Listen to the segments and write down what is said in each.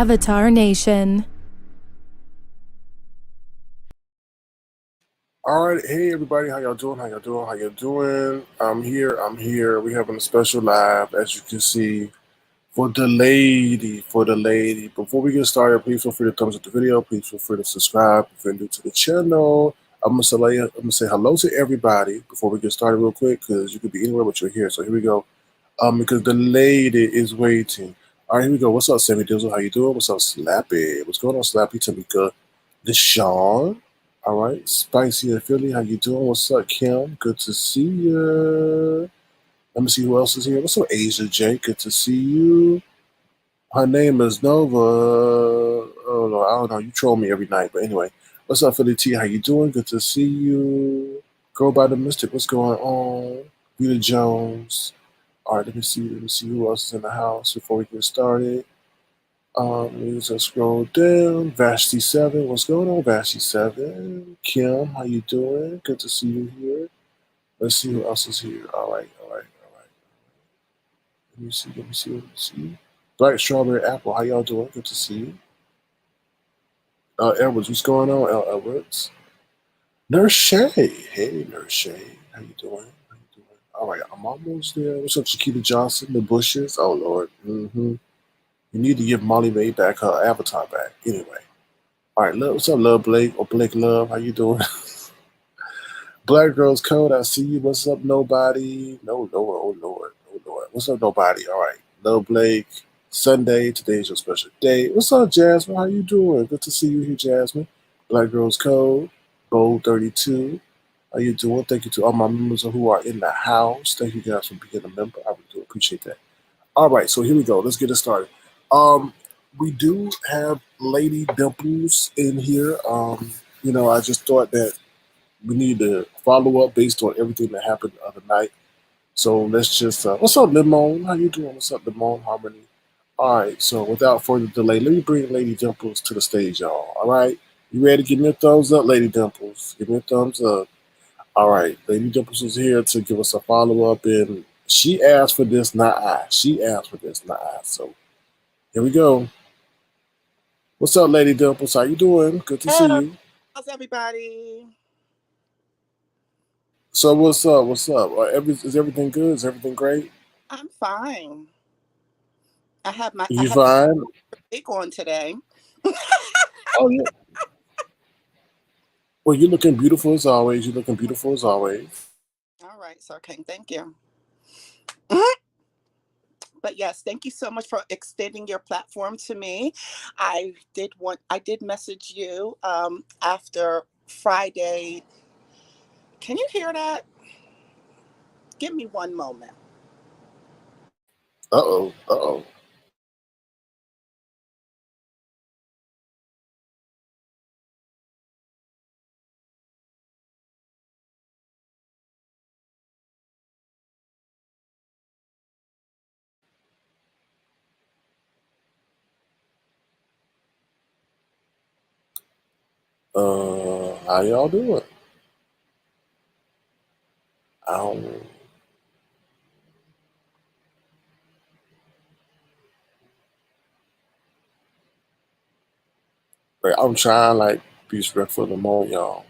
Avatar Nation. All right, hey everybody, how y'all doing? How y'all doing? How y'all doing? I'm here. I'm here. We're having a special live, as you can see, for the lady. For the lady. Before we get started, please feel free to thumbs up the video. Please feel free to subscribe if you're new to the channel. I'm gonna say hello to everybody before we get started real quick, because you could be anywhere but you're here. So here we go. Because the lady is waiting. All right, here we go. What's up, Sammy Dizzle? How you doing? What's up, Slappy? What's going on, Slappy? Tamika, Deshaun. All right, Spicy and Philly, how you doing? What's up, Kim? Good to see you. Let me see who else is here. What's up, Asia J? Good to see you. Her name is Nova. Oh no, I don't know. You troll me every night, but anyway. What's up, Philly T? How you doing? Good to see you. Go by the Mystic. What's going on? Vita Jones. All right, let me see. Let me see who else is in the house before we get started. Let me just scroll down. Vashti7, what's going on, Vashti7? Kim, how you doing? Good to see you here. Let's see who else is here. All right, all right, all right. Let me see, let me see, let me see. Black Strawberry Apple, how y'all doing? Good to see you. Edwards, what's going on, L. Edwards? Nurse Shay, hey, Nurse Shay, how you doing? How you doing? All right, I'm almost there. What's up, Chiquita Johnson? The Bushes? Oh, Lord. You need to give Molly Mae back her avatar back. Anyway. All right, what's up, Love Blake or Blake Love? How you doing? Black Girls Code, I see you. What's up, nobody? No, Lord, oh Lord, oh Lord. What's up, nobody? All right, Love Blake. Sunday, today's your special day. What's up, Jasmine? How you doing? Good to see you here, Jasmine. Black Girls Code, Bold 32. How you doing? Thank you to all my members who are in the house. Thank you guys for being a member. I really do appreciate that. All right, so here we go. Let's get it started. We do have Lady Dimples in here. I just thought that we need to follow up based on everything that happened the other night. So let's just what's up, Limon? How you doing? What's up, Limon Harmony? All right, so without further delay, let me bring Lady Dimples to the stage, y'all. All right, you ready? Give me a thumbs up, Lady Dimples. Give me a thumbs up. All right, Lady Dimples is here to give us a follow up, and she asked for this, not I. She asked for this, not I. So here we go. What's up, Lady Dimples? How you doing? Good to see you. How's everybody? So what's up? What's up? Is everything good? Is everything great? I'm fine. I have my You fine? wig on today. Oh yeah. Well, you're looking beautiful as always. You're looking beautiful as always. All right, Sir King. Thank you. But yes, thank you so much for extending your platform to me. I did message you after Friday. Can you hear that? Give me one moment. Uh-oh. Uh-oh. How y'all doing? Um, I'm trying like be respectful of the moment, y'all.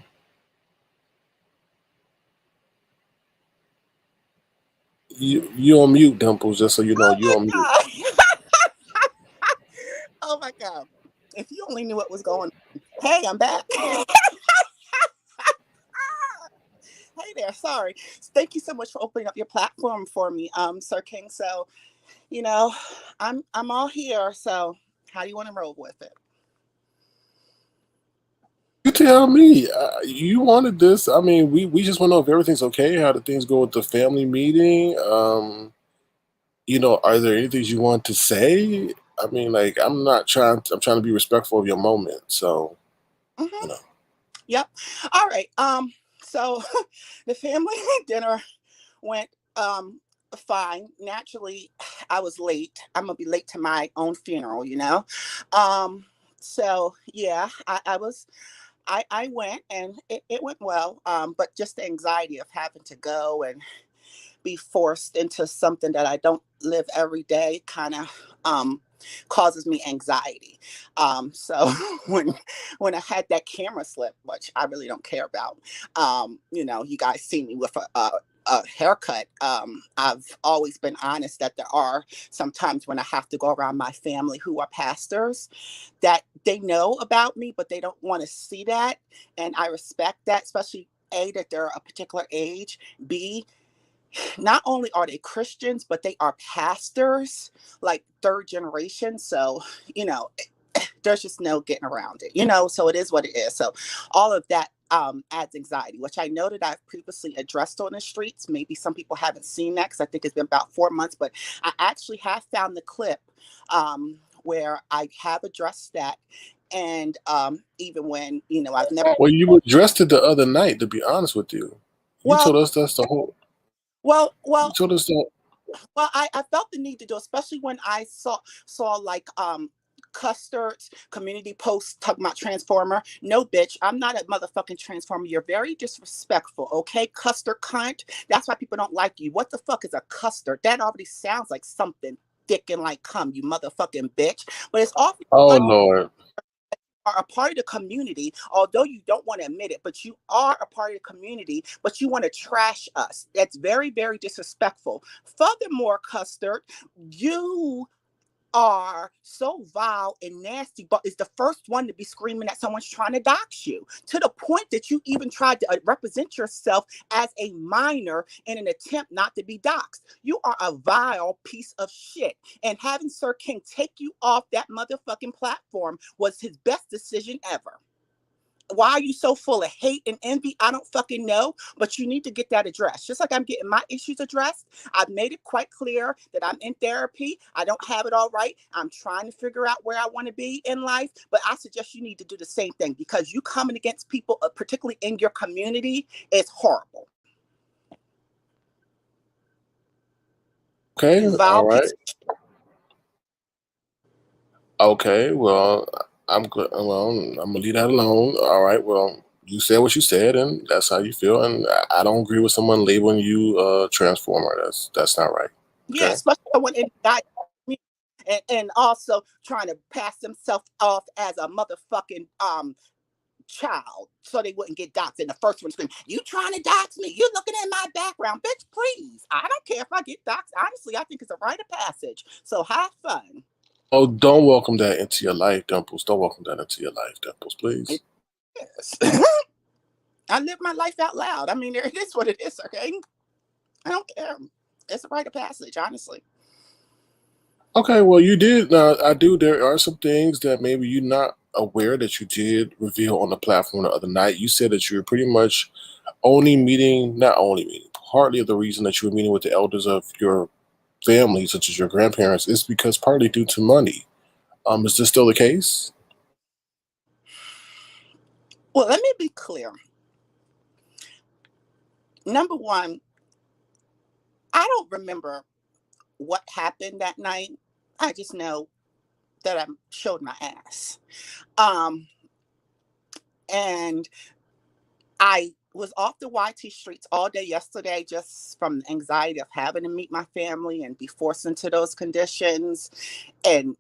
You on mute, Dimples, just so you know you on mute. Oh my God. If you only knew what was going on. Hey, I'm back. Hey there, sorry. Thank you so much for opening up your platform for me, Sir King. So, you know, I'm all here. So how do you want to roll with it? You tell me. You wanted this. I mean, we just want to know if everything's okay. How did things go with the family meeting? Are there anything you want to say? I mean, like, I'm trying to be respectful of your moment. So, Mm-hmm. you know. Yep. All right. So the family dinner went fine. Naturally, I was late. I'm gonna be late to my own funeral, you know. So yeah, I went and it went well. But just the anxiety of having to go and be forced into something that I don't live every day kind of causes me anxiety. So when I had that camera slip, which I really don't care about, you guys see me with a haircut. I've always been honest that there are sometimes when I have to go around my family who are pastors that they know about me, but they don't want to see that. And I respect that, especially A, that they're a particular age. B, not only are they Christians, but they are pastors, like third generation. So, there's just no getting around it. So it is what it is. So all of that adds anxiety, which I know that I've previously addressed on the streets. Maybe some people haven't seen that because I think it's been about 4 months, but I actually have found the clip where I have addressed that. And even when, I've never. Well, you addressed it the other night, to be honest with you. You Well, told us that's the whole. well, You well, told us that. well, I felt the need to do, especially when I saw like Custard's community posts talking about Transformer. No, bitch, I'm not a motherfucking Transformer. You're very disrespectful, okay? Custard cunt. That's why people don't like you. What the fuck is a custard? That already sounds like something thick and like cum, you motherfucking bitch. But it's awfully Oh Lord. are a part of the community, although you don't want to admit it, but you are a part of the community, but you want to trash us. That's very, very disrespectful. Furthermore, Custard, you are so vile and nasty, but is the first one to be screaming that someone's trying to dox you, to the point that you even tried to represent yourself as a minor in an attempt not to be doxxed. You are a vile piece of shit. And having Sir King take you off that motherfucking platform was his best decision ever. Why are you so full of hate and envy? I don't fucking know, but you need to get that addressed. Just like I'm getting my issues addressed. I've made it quite clear that I'm in therapy. I don't have it all right. I'm trying to figure out where I want to be in life, but I suggest you need to do the same thing, because you coming against people, particularly in your community, is horrible. Okay. You All vile right. piece. Okay. Well, I'm good. Well, I'm gonna leave that alone. All right. Well, you said what you said, and that's how you feel. And I don't agree with someone labeling you a transformer. That's not right. Yeah, Okay. especially when it died. And also trying to pass himself off as a motherfucking child so they wouldn't get doxxed. And the first one screamed, "You trying to dox me? You're looking at my background, bitch, please. I don't care if I get doxxed. Honestly, I think it's a rite of passage. So have fun." Oh, don't welcome that into your life, Dimples. Don't welcome that into your life, Dimples, please. Yes. I live my life out loud. I mean, it is what it is, okay? I don't care. It's a rite of passage, honestly. Okay, well, you did. Now, I do. There are some things that maybe you're not aware that you did reveal on the platform the other night. You said that you were pretty much not only meeting, partly of the reason that you were meeting with the elders of your family, such as your grandparents, is because partly due to money. Is this still the case? Well, let me be clear. Number one, I don't remember what happened that night. I just know that I showed my ass. Um, and I was off the YT streets all day yesterday just from the anxiety of having to meet my family and be forced into those conditions, and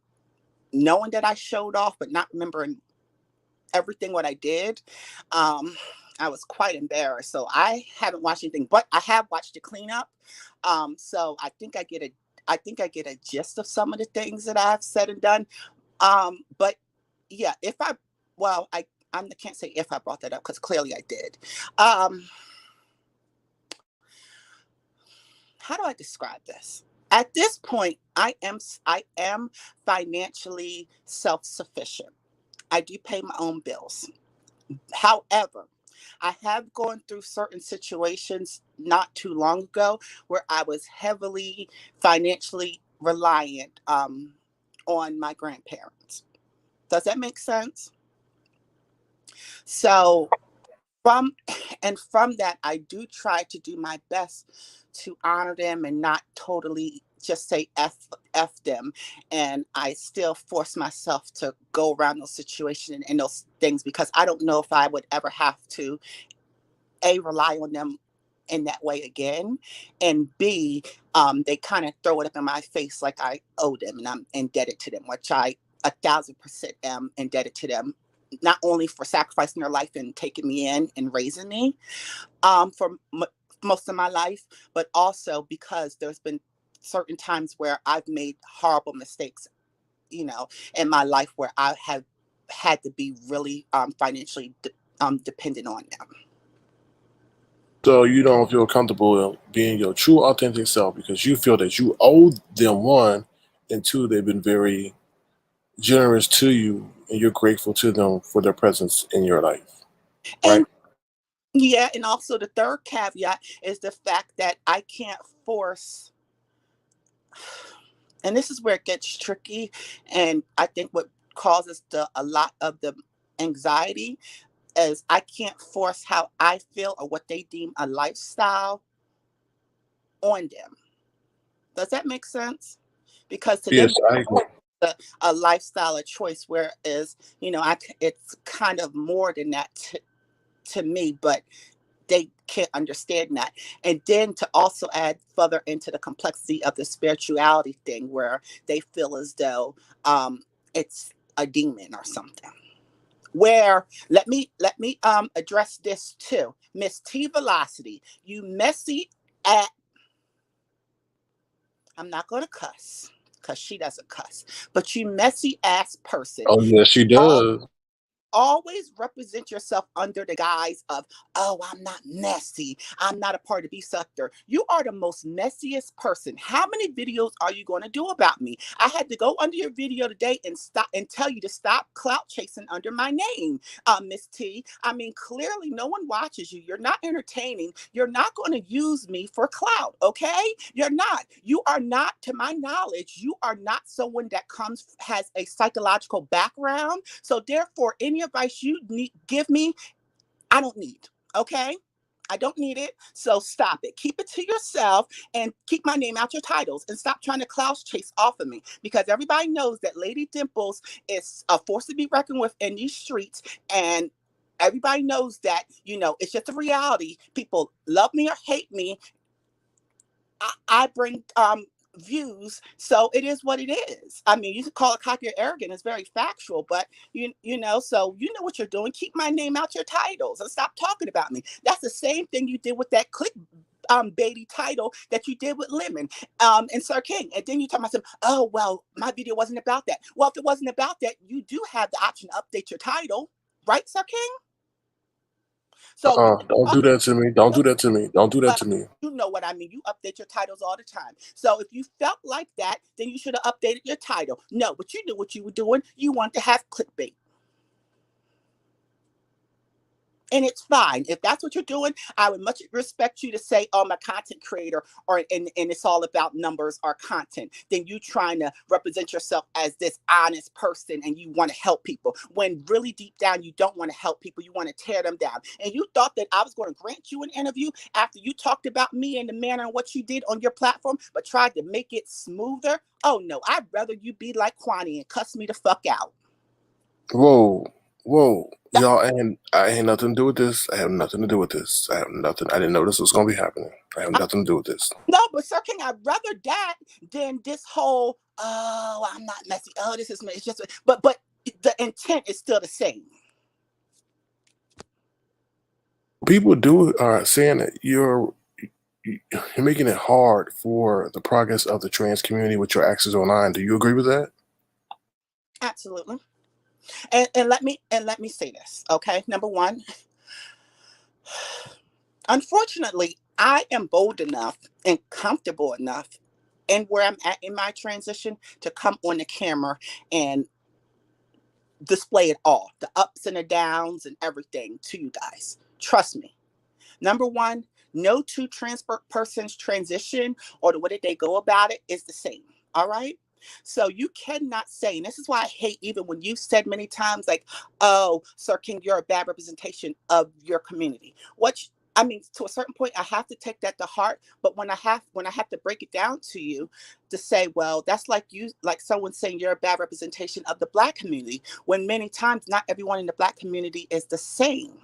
knowing that I showed off but not remembering everything what I did. Um, I was quite embarrassed. So I haven't watched anything, but I have watched the cleanup. So I think I get a gist of some of the things that I've said and done. But yeah, if I well, I can't say if I brought that up because clearly I did. Um, how do I describe this? At this point, I am financially self-sufficient. I do pay my own bills. However, I have gone through certain situations not too long ago where I was heavily financially reliant on my grandparents. Does that make sense? So from from that, I do try to do my best to honor them and not totally just say f them. And I still force myself to go around those situations and those things because I don't know if I would ever have to rely on them in that way again. And B, they kind of throw it up in my face like I owe them and I'm indebted to them, which I 1,000% am indebted to them, not only for sacrificing their life and taking me in and raising me for most of my life, but also because there's been certain times where I've made horrible mistakes, in my life where I have had to be really financially dependent on them. So you don't feel comfortable being your true authentic self because you feel that you owe them, one, and two, they've been very generous to you and you're grateful to them for their presence in your life, right? And yeah, and also the third caveat is the fact that I can't force, and this is where it gets tricky, and I think what causes a lot of the anxiety is I can't force how I feel or what they deem a lifestyle on them. Does that make sense? Because to them, Yes, I agree. a lifestyle, a choice, whereas it's kind of more than that to me, but they can't understand that. And then to also add further into the complexity of the spirituality thing, where they feel as though it's a demon or something. Where let me address this too, Miss T Velocity, you messy at. I'm not gonna cuss because she doesn't cuss, but you messy ass person. Oh, yes, she All does. always represent yourself under the guise of, oh, I'm not messy, I'm not a part of the B sector. You are the most messiest person. How many videos are you going to do about me? I had to go under your video today and stop and tell you to stop clout chasing under my name, Miss T. I mean, clearly no one watches you, you're not entertaining, you're not going to use me for clout. Okay, you're not. You are not, to my knowledge, you are not someone that has a psychological background. So therefore, any advice you need give me, I don't need. Okay? I don't need it. So stop it. Keep it to yourself and keep my name out your titles and stop trying to clout chase off of me, because everybody knows that Lady Dimples is a force to be reckoned with in these streets. And everybody knows that, it's just a reality. People love me or hate me. I bring views, so it is what it is. I mean, you can call it cocky or arrogant; it's very factual. But so you know what you're doing. Keep my name out your titles and stop talking about me. That's the same thing you did with that click baity title that you did with Lemon and Sir King. And then you talk about some, oh well, my video wasn't about that. Well, if it wasn't about that, you do have the option to update your title, right, Sir King? So you Don't up do that to me. Don't do that to me. Don't do that well, to me. you know what I mean. You update your titles all the time. So if you felt like that, then you should have updated your title. No, but you knew what you were doing. You want to have clickbait. And it's fine. If that's what you're doing, I would much respect you to say, oh, I'm a content creator, and it's all about numbers or content, than you trying to represent yourself as this honest person and you want to help people. When really deep down you don't want to help people, you want to tear them down. And you thought that I was going to grant you an interview after you talked about me and the manner and what you did on your platform, but tried to make it smoother. Oh no, I'd rather you be like Kwani and cuss me the fuck out. Whoa, whoa, y'all, and I ain't nothing to do with this. I have nothing to do with this. I have nothing. I didn't know this was gonna be happening. I have nothing to do with this. No, but Sir King, I'd rather that than this whole, oh, I'm not messy. Oh, this is me. It's just, but the intent is still the same. People do are saying that you're making it hard for the progress of the trans community with your actions online. Do you agree with that? Absolutely. And let me say this, okay? Number one, unfortunately, I am bold enough and comfortable enough and where I'm at in my transition to come on the camera and display it all, the ups and the downs and everything to you guys. Trust me. Number one, no two persons transition or the way that they go about it is the same. All right. So you cannot say, and this is why I hate even when you've said many times, like, oh, Sir King, you're a bad representation of your community. I mean, to a certain point, I have to take that to heart. But when I have to break it down to you to say, well, that's like someone saying you're a bad representation of the Black community, when many times not everyone in the Black community is the same.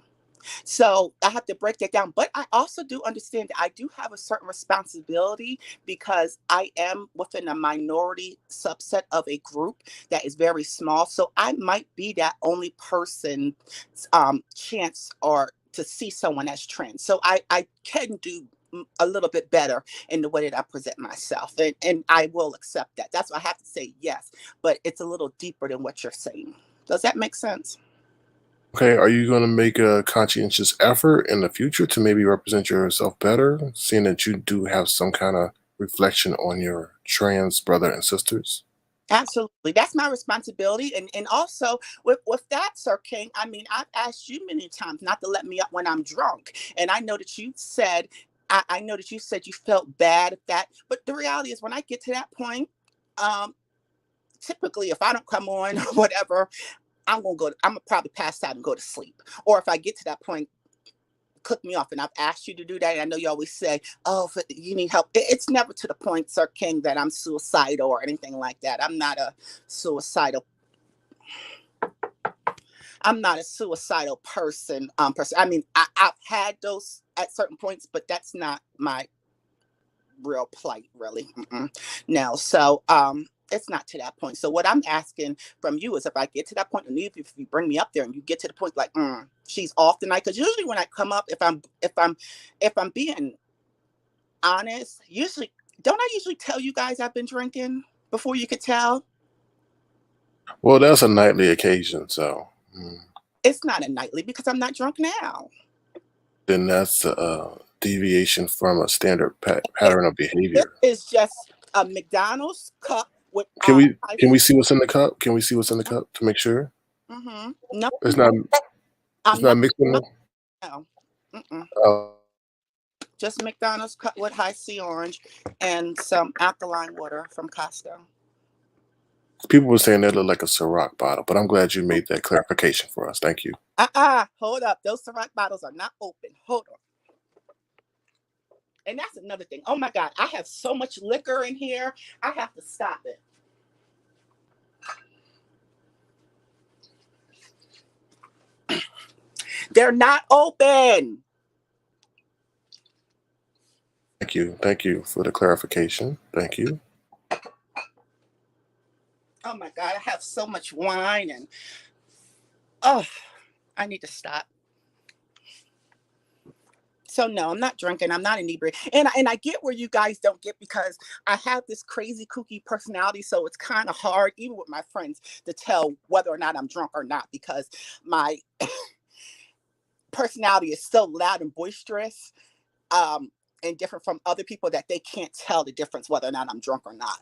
So I have to break that down. But I also do understand that I do have a certain responsibility because I am within a minority subset of a group that is very small. So I might be that only person chance or to see someone as trans. So I can do a little bit better in the way that I present myself. And I will accept that. That's why I have to say yes. But it's a little deeper than what you're saying. Does that make sense? Okay, are you going to make a conscientious effort in the future to maybe represent yourself better, seeing that you do have some kind of reflection on your trans brother and sisters? Absolutely. That's my responsibility. And also with that, Sir King, I mean, I've asked you many times not to let me up when I'm drunk. And I know that you said, I know that you said you felt bad at that. But the reality is when I get to that point, um, typically if I don't come on or whatever, I'm gonna probably pass out and go to sleep. Or if I get to that point, cook me off. And I've asked you to do that. And I know you always say, oh, if you need help. It's never to the point, Sir King, that I'm suicidal or anything like that. Suicidal. I'm not a suicidal person. I mean, I've had those at certain points, but that's not my real plight, really. Mm-mm. No. So, it's not to that point. So what I'm asking from you is if I get to that point, and if you bring me up there and you get to the point like, she's off tonight, because usually when I come up, if I'm being honest, usually don't I usually tell you guys I've been drinking before you could tell? Well, that's a nightly occasion, so It's not a nightly because I'm not drunk now. then that's a deviation from a standard This, pattern of this behavior. is just a McDonald's cup with Can we can ice. we see what's in the cup? Can we see what's in the cup to make sure No, it's not it's I'm not not. mixing No, them? no. Mm-mm. Uh, Just McDonald's cup with high C orange and some alkaline water from Costco. People were saying that looked like a Ciroc bottle, but I'm glad you made that clarification for us. Thank you. Hold up. Those Ciroc bottles are not open. Hold on. And that's another thing. Oh my God, I have so much liquor in here. I have to stop it. They're not open. Thank you. Thank you for the clarification. Thank you. Oh my God, I have so much wine and oh, I need to stop. So no, I'm not drinking. I'm not inebriated, and I get where you guys don't get because I have this crazy kooky personality. So it's kind of hard, even with my friends, to tell whether or not I'm drunk or not because my personality is so loud and boisterous, um, and different from other people that they can't tell the difference whether or not I'm drunk or not.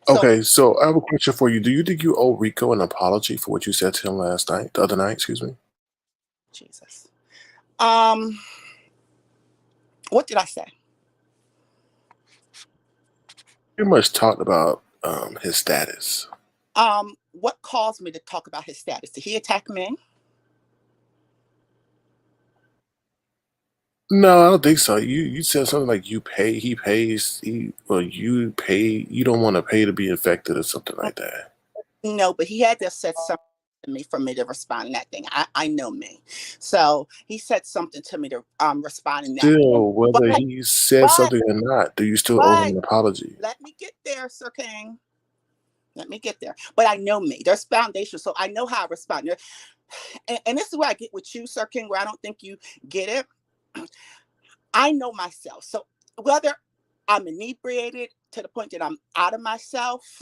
So Okay, so I have a question for you. Do you think you owe Rico an apology for what you said to him last night, the other night, excuse me? Jesus, um, what did I say? Pretty much talked about his status. What caused me to talk about his status? Did he attack men? No, I don't think so. You said something like he pays, you pay, you don't want to pay to be infected or something like that. No, but he had to have said something to me for me to respond in that thing. I know me. So he said something to me to respond in that. Still, whether But he said but something or not, do you still owe him but an apology? let me get there, Sir King. Let me get there. But I know me. There's foundation. So I know how I respond. And this is where I get with you, Sir King, where I don't think you get it. I know myself. So whether I'm inebriated to the point that I'm out of myself,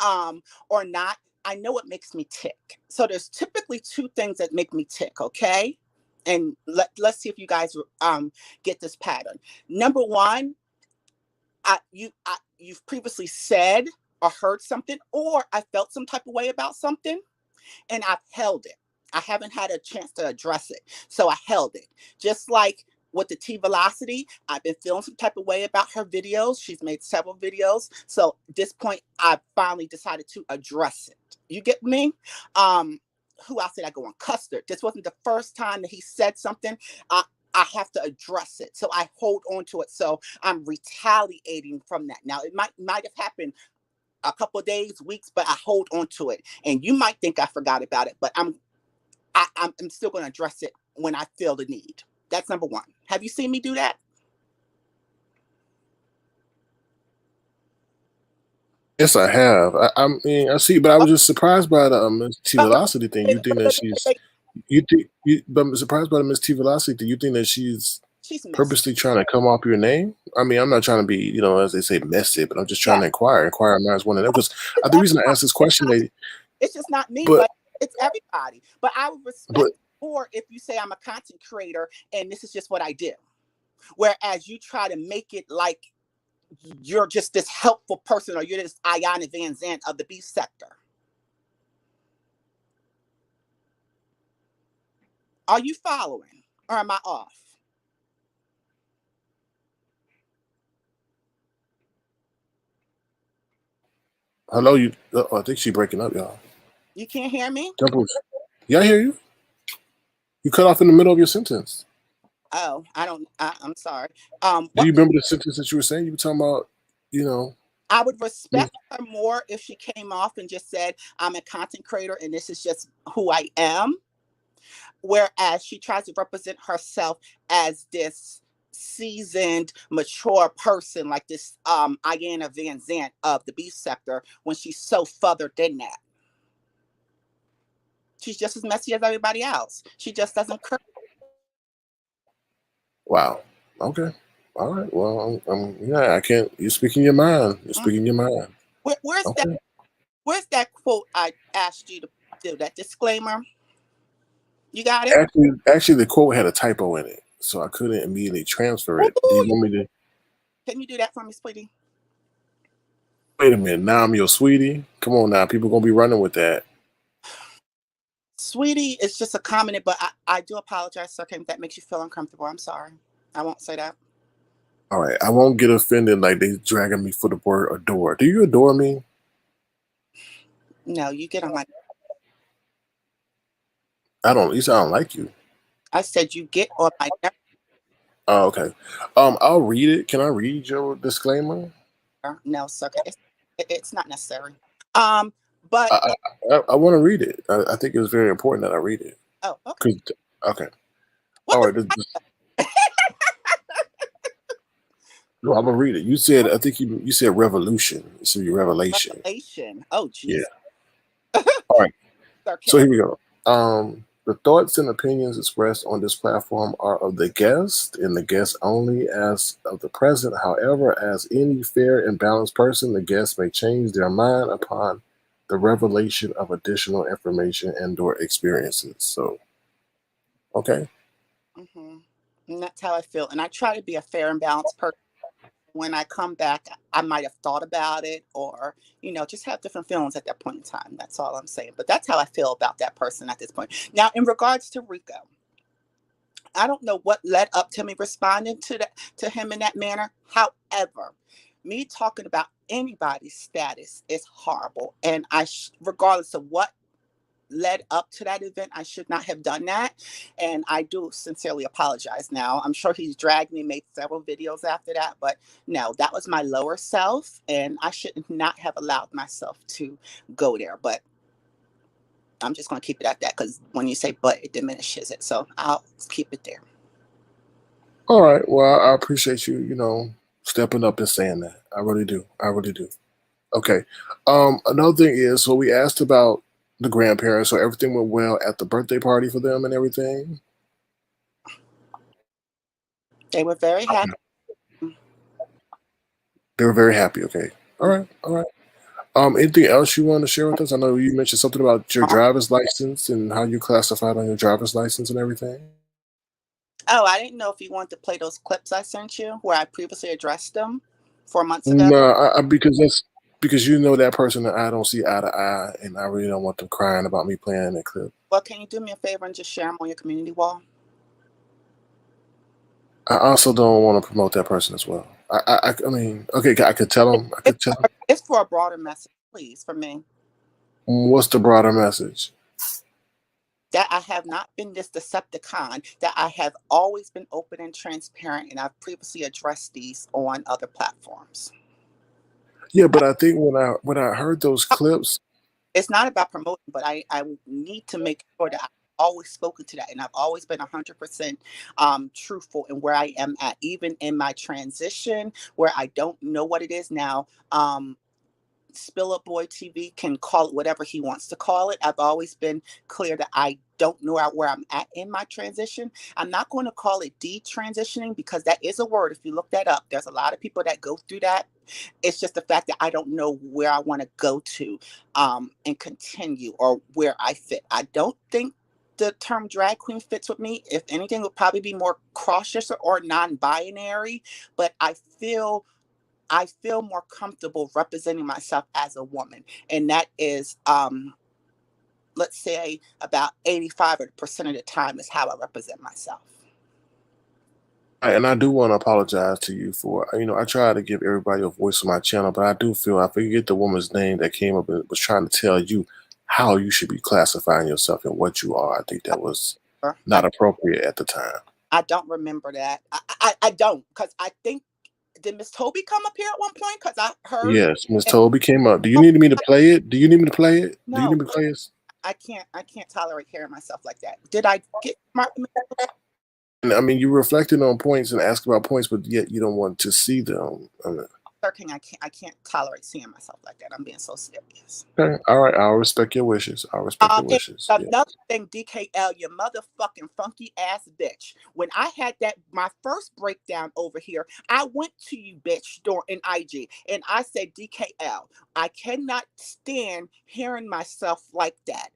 or not, I know what makes me tick. So there's typically two things that make me tick, okay? And let's see if you guys get this pattern. Number one, you've previously said or heard something, or I felt some type of way about something, and I've held it. I haven't had a chance to address it. So I held it. Just like with the T Velocity, I've been feeling some type of way about her videos. She's made several videos. So at this point, I finally decided to address it. You get me? Um, who else did I go on? Custard. This wasn't the first time that he said something. I have to address it. So I hold on to it. So I'm retaliating from that. Now it might have happened a couple of days, weeks, but I hold on to it. And you might think I forgot about it, but I'm still going to address it when I feel the need. That's number one. Have you seen me do that? Yes, I have. I mean, I see, but I Oh, was just surprised by the Miss T but Velocity thing. You think that she's, wait. you think, but I'm surprised by the Miss T Velocity thing. You think that she's She's messy. purposely trying to come off your name? I mean, I'm not trying to be, as they say, messy, but I'm just trying Yeah. to inquire. Inquire minds want to know because It's the reason I everybody. asked this question, lady, It's just not me, but but it's everybody. But I would but respect more if you say I'm a content creator and this is just what I do. Whereas you try to make it like you're just this helpful person or you're this Ayanna Van Zandt of the beef sector. Are you following or am I off? hello, you. I think she's breaking up, y'all. You can't hear me? Temple, yeah, I hear you. You cut off in the middle of your sentence. Oh, I don't. I'm sorry. Do What you remember the sentence that you were saying? You were talking about, you know, I would you- respect her more if she came off and just said, "I'm a content creator and this is just who I am." Whereas she tries to represent herself as this seasoned, mature person, like this Ayanna Van Zandt of the beef sector, when she's so further than that. She's just as messy as everybody else. She just doesn't curse. wow. Okay. All right. Well, yeah, I can't. You're speaking your mind. You're Mm. speaking your mind. Where's that? Okay. Where's that quote I asked you to do? That disclaimer. You got it. Actually, the quote had a typo in it, so I couldn't immediately transfer it. Do you Ooh, want me to? can you do that for me, sweetie? Wait a minute. Now I'm your sweetie. Come on now. People gonna be running with that. Sweetie, it's just a comment, but I do apologize, sir. Okay, if that makes you feel uncomfortable, I'm sorry. I won't say that. All right. I won't get offended like they dragging me for the word adore. Do you adore me? No, you get on my. I don't. You said I don't like you. I said you get on my Oh, okay. I'll read it. Can I read your disclaimer? nerve. No, sir. It's not necessary. Um, but I want to read it. I think it's very important that I read it. oh, okay. 'Cause- okay. What All the? right. No, I'm gonna read it. You said I think you said revolution. It should be revelation. Revelation. Oh, Yeah. Jesus. All right. Sir, So can here we go. The thoughts and opinions expressed on this platform are of the guest and the guest only as of the present. However, as any fair and balanced person, the guest may change their mind upon the revelation of additional information and/or experiences. So, okay. mm-hmm. And that's how I feel. And I try to be a fair and balanced person. When I come back, I might have thought about it or, just have different feelings at that point in time. That's all I'm saying. But that's how I feel about that person at this point. Now, in regards to Rico, I don't know what led up to me responding to him in that manner. However, me talking about anybody's status is horrible. And regardless of what led up to that event, I should not have done that. And I do sincerely apologize now. I'm sure he's dragged me, made several videos after that, but no, that was my lower self. And I should not have allowed myself to go there. But I'm just going to keep it at that because when you say but, it diminishes it. So I'll keep it there. All right. Well, I appreciate you, stepping up and saying that. I really do. I really do. Okay. Another thing is, so we asked about the grandparents, so everything went well at the birthday party for them and everything. They were very happy. They were very happy. Okay. All right. All right. Anything else you want to share with us? I know you mentioned something about your driver's license and how you classified on your driver's license and everything. Oh, I didn't know if you wanted to play those clips I sent you where I previously addressed them 4 months ago. No, because you know that person that I don't see eye to eye, and I really don't want them crying about me playing that clip. Well, can you do me a favor and just share them on your community wall? I also don't want to promote that person as well. I mean, okay, I could tell them. I could tell them. It's for a broader message, please, for me. What's the broader message? That I have not been this Decepticon, that I have always been open and transparent, and I've previously addressed these on other platforms. Yeah, but I think when I heard those clips, It's not about promoting, but I need to make sure that always spoken to that, and I've always been 100% truthful in where I am at, even in my transition where I don't know what it is now. Spill Up Boy TV can call it whatever he wants to call it. I've always been clear that I don't know where I'm at in my transition. I'm not going to call it detransitioning because that is a word. If you look that up, there's a lot of people that go through that. It's just the fact that I don't know where I want to go to and continue or where I fit. I don't think the term drag queen fits with me. If anything, it would probably be more cautious or non-binary. But I feel more comfortable representing myself as a woman. And that is, let's say, about 85% of the time is how I represent myself. And I do want to apologize to you for, I try to give everybody a voice on my channel, but I do feel I forget the woman's name that came up and was trying to tell you how you should be classifying yourself and what you are. I think that was I, not appropriate at the time. I don't remember that. I don't, because I think, did Miss Toby come up here at one point? Because I heard, Yes, Miss and, Toby came up. Do you oh, need me to play it? Do you need me to play it? Do you need no, me to play it? I can't tolerate hearing myself like that. Did I get my, And I mean, you reflected on points and asked about points, but yet you don't want to see them. Sir King, I can't tolerate seeing myself like that. I'm being so serious. Okay, all right. I'll respect your wishes. I'll respect your And wishes. Yeah. another thing, DKL, you motherfucking funky ass bitch. When I had that my first breakdown over here, I went to you, bitch, door in IG, and I said, DKL, I cannot stand hearing myself like that.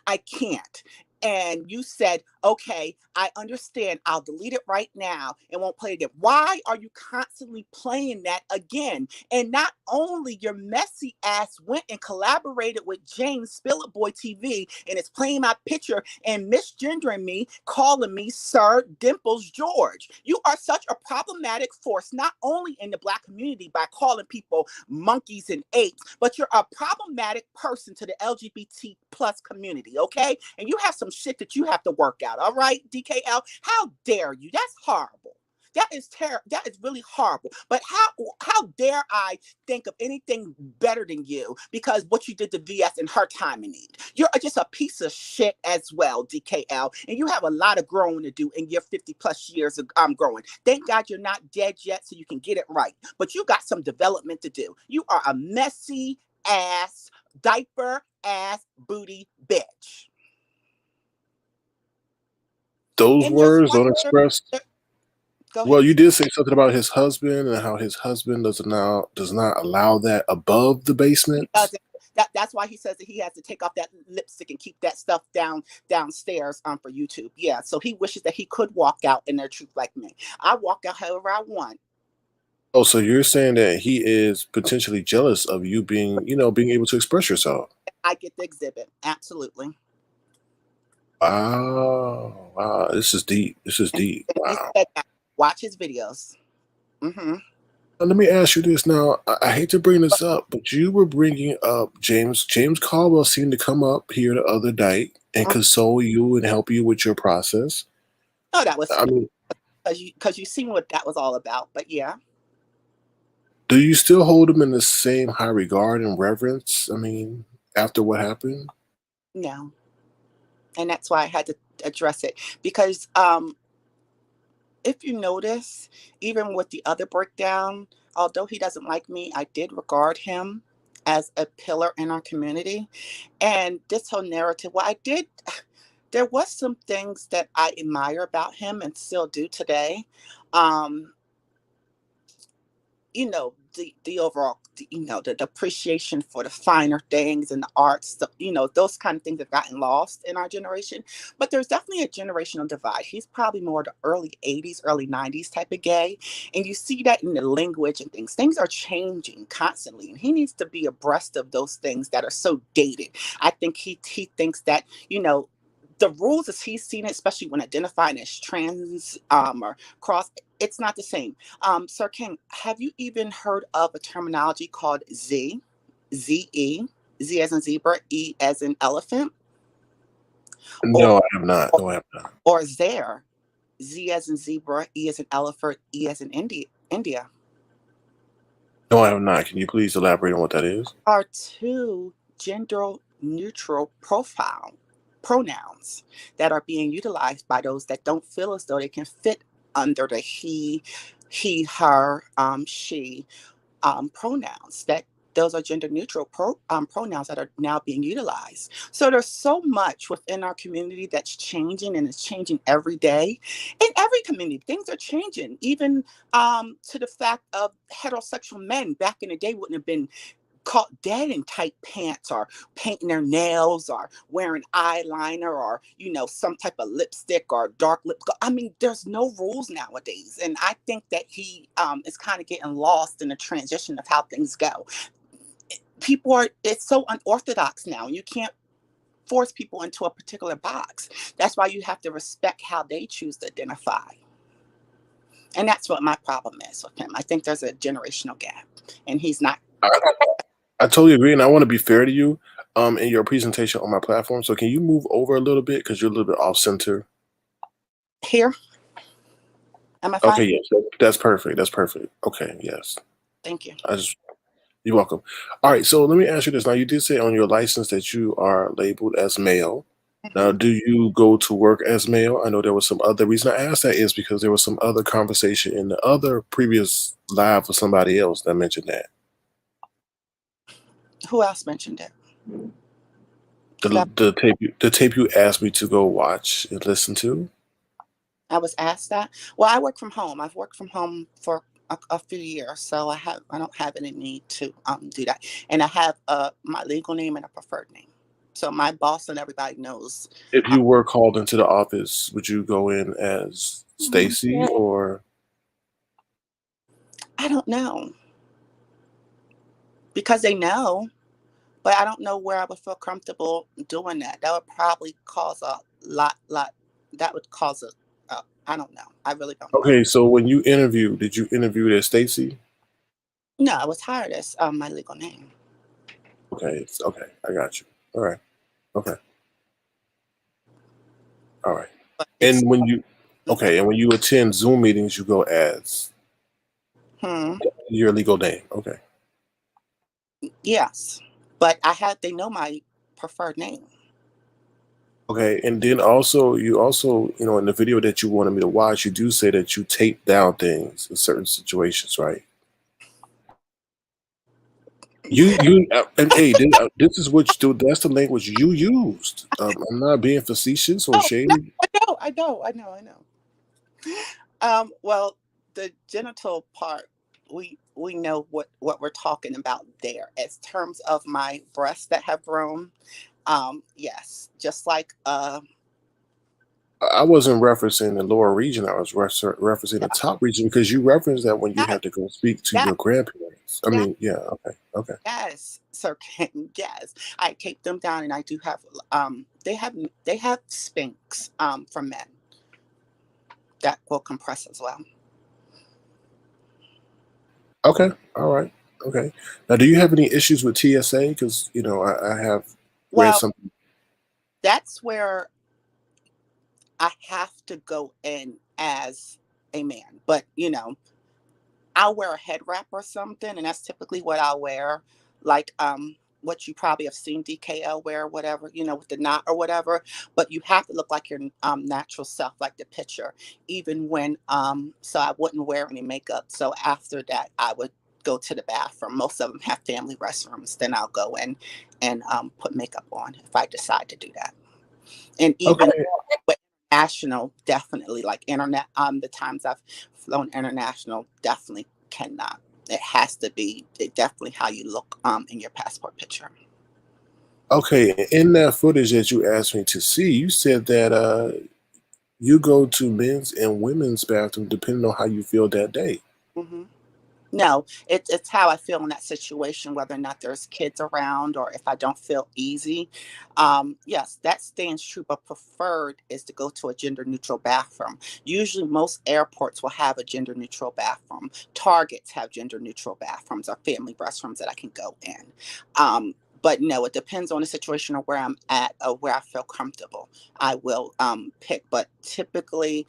I can't. And you said, okay, I understand. I'll delete it right now and won't play it again. Why are you constantly playing that again? And not only your messy ass went and collaborated with James Spillet Boy TV and is playing my picture and misgendering me, calling me Sir Dimples George. You are such a problematic force, not only in the Black community by calling people monkeys and apes, but you're a problematic person to the LGBT plus community, okay? And you have some shit that you have to work out, all right, DKL? How dare you? That's horrible. That is terrible. That is really horrible. But how dare I think of anything better than you because what you did to VS in her time in need? You're just a piece of shit as well, DKL, and you have a lot of growing to do in your 50 plus years of growing. Thank God you're not dead yet, so you can get it right. But you got some development to do. You are a messy ass, diaper ass, booty bitch. Those And there's words one don't other. express. Go Well, ahead. you did say something about his husband and how his husband does not allow that above the He basement. doesn't. That's why he says that he has to take off that lipstick and keep that stuff downstairs for YouTube. Yeah. So he wishes that he could walk out in their truth like me. I walk out however I want. Oh, so you're saying that he is potentially jealous of you being able to express yourself. I get the exhibit. Absolutely. Wow, wow, this is deep. This is And deep. he Wow. said that. Watch his videos. Mm-hmm. Let me ask you this now. I hate to bring this up, but you were bringing up James. James Caldwell seemed to come up here the other night and console you and help you with your process. Oh, that was I mean, because you seen what that was all about. But yeah, do you still hold him in the same high regard and reverence? I mean, after what happened? no, and that's why I had to address it because if you notice, even with the other breakdown, although he doesn't like me, I did regard him as a pillar in our community. And this whole narrative, well, I did, there was some things that I admire about him and still do today. Um, the overall, the appreciation for the finer things and the arts, those kind of things have gotten lost in our generation. But there's definitely a generational divide. He's probably more the early 80s, early 90s type of gay. And you see that in the language and things. Things are changing constantly. And he needs to be abreast of those things that are so dated. I think he thinks that, the rules as he's seen it, especially when identifying as trans or cross, it's not the same. Sir King, have you even heard of a terminology called Z-E, Z as in zebra, E as in elephant, or No, I have not. No, I have not. or there, Z as in zebra, E as in elephant, E as in India, No, I have not. Can you please elaborate on what that is? are two gender neutral profile. pronouns that are being utilized by those that don't feel as though they can fit under the he, her, she pronouns. That those are gender neutral pronouns that are now being utilized. So there's so much within our community that's changing, and it's changing every day. In every community, things are changing. Even to the fact of heterosexual men back in the day wouldn't have been caught dead in tight pants or painting their nails or wearing eyeliner or some type of lipstick or dark lip. I mean, there's no rules nowadays, and I think that he is kind of getting lost in the transition of how things go. People are It's so unorthodox now. You can't force people into a particular box. That's why you have to respect how they choose to identify. And that's what my problem is with him. I think there's a generational gap, and he's not I, I totally agree, and I want to be fair to you in your presentation on my platform. So can you move over a little bit because you're a little bit off center? here. Am I Okay, fine? yes, that's perfect. That's perfect. Okay, yes. Thank you. I just You're welcome. All right, so let me ask you this. Now, you did say on your license that you are labeled as male. Now, Mhm. do you go to work as male? I know there was some other reason I asked that is because there was some other conversation in the other previous live with somebody else that mentioned that. Who else mentioned it? The, That the tape you asked me to go watch and listen to. I was asked that. Well, I work from home. I've worked from home for a few years, so I don't have any need to do that. And I have my legal name and a preferred name, so my boss and everybody knows. If Um, you were called into the office, would you go in as Stacy or I don't know because they know, but I don't know where I would feel comfortable doing that. That would probably cause a lot. That would cause I don't know. I really don't know. okay? So when you interviewed, did you interview as Stacy? No, I was hired as my legal name, Okay, okay, I got you. All right, okay, all right. but it's And when you mhm. Okay, and when you attend Zoom meetings, you go as Hmm. your legal name. Okay. Yes, but they know my preferred name. Okay, and then also you also, in the video that you wanted me to watch, you do say that you tape down things in certain situations, right? And hey, this is what you do. That's the language you used. I'm not being facetious or Oh, no, shady. I know. Well, the genital part, we know what we're talking about there. As terms of my breasts that have grown, yes, just like I wasn't referencing the lower region. I was referencing the yeah, top region because you referenced that when you yes, had to go speak to yes, your grandparents. I yes, mean, yeah, okay, okay. yes, Sir Ken, yes. I take them down, and I do have they have Spanx for men that will compress as well. Okay. All right. Okay. Now, do you have any issues with TSA? Because I have read Well, something. that's where I have to go in as a man. But, I'll wear a head wrap or something, and that's typically what I'll wear. Like what you probably have seen DKL wear, whatever, with the knot or whatever. But you have to look like your natural self, like the picture, even when so I wouldn't wear any makeup. So after that I would go to the bathroom. Most of them have family restrooms. Then I'll go in and put makeup on if I decide to do that. And even Okay. with international, definitely like internet. The times I've flown international, definitely cannot. It definitely how you look in your passport picture. Okay. In that footage that you asked me to see, you said that you go to men's and women's bathroom depending on how you feel that day. Hmm. No, it's how I feel in that situation, whether or not there's kids around or if I don't feel easy. Yes, that stands true, but preferred is to go to a gender neutral bathroom. Usually, most airports will have a gender neutral bathroom. Targets have gender neutral bathrooms or family restrooms that I can go in. But no, it depends on the situation or where I'm at or where I feel comfortable. I will pick, but typically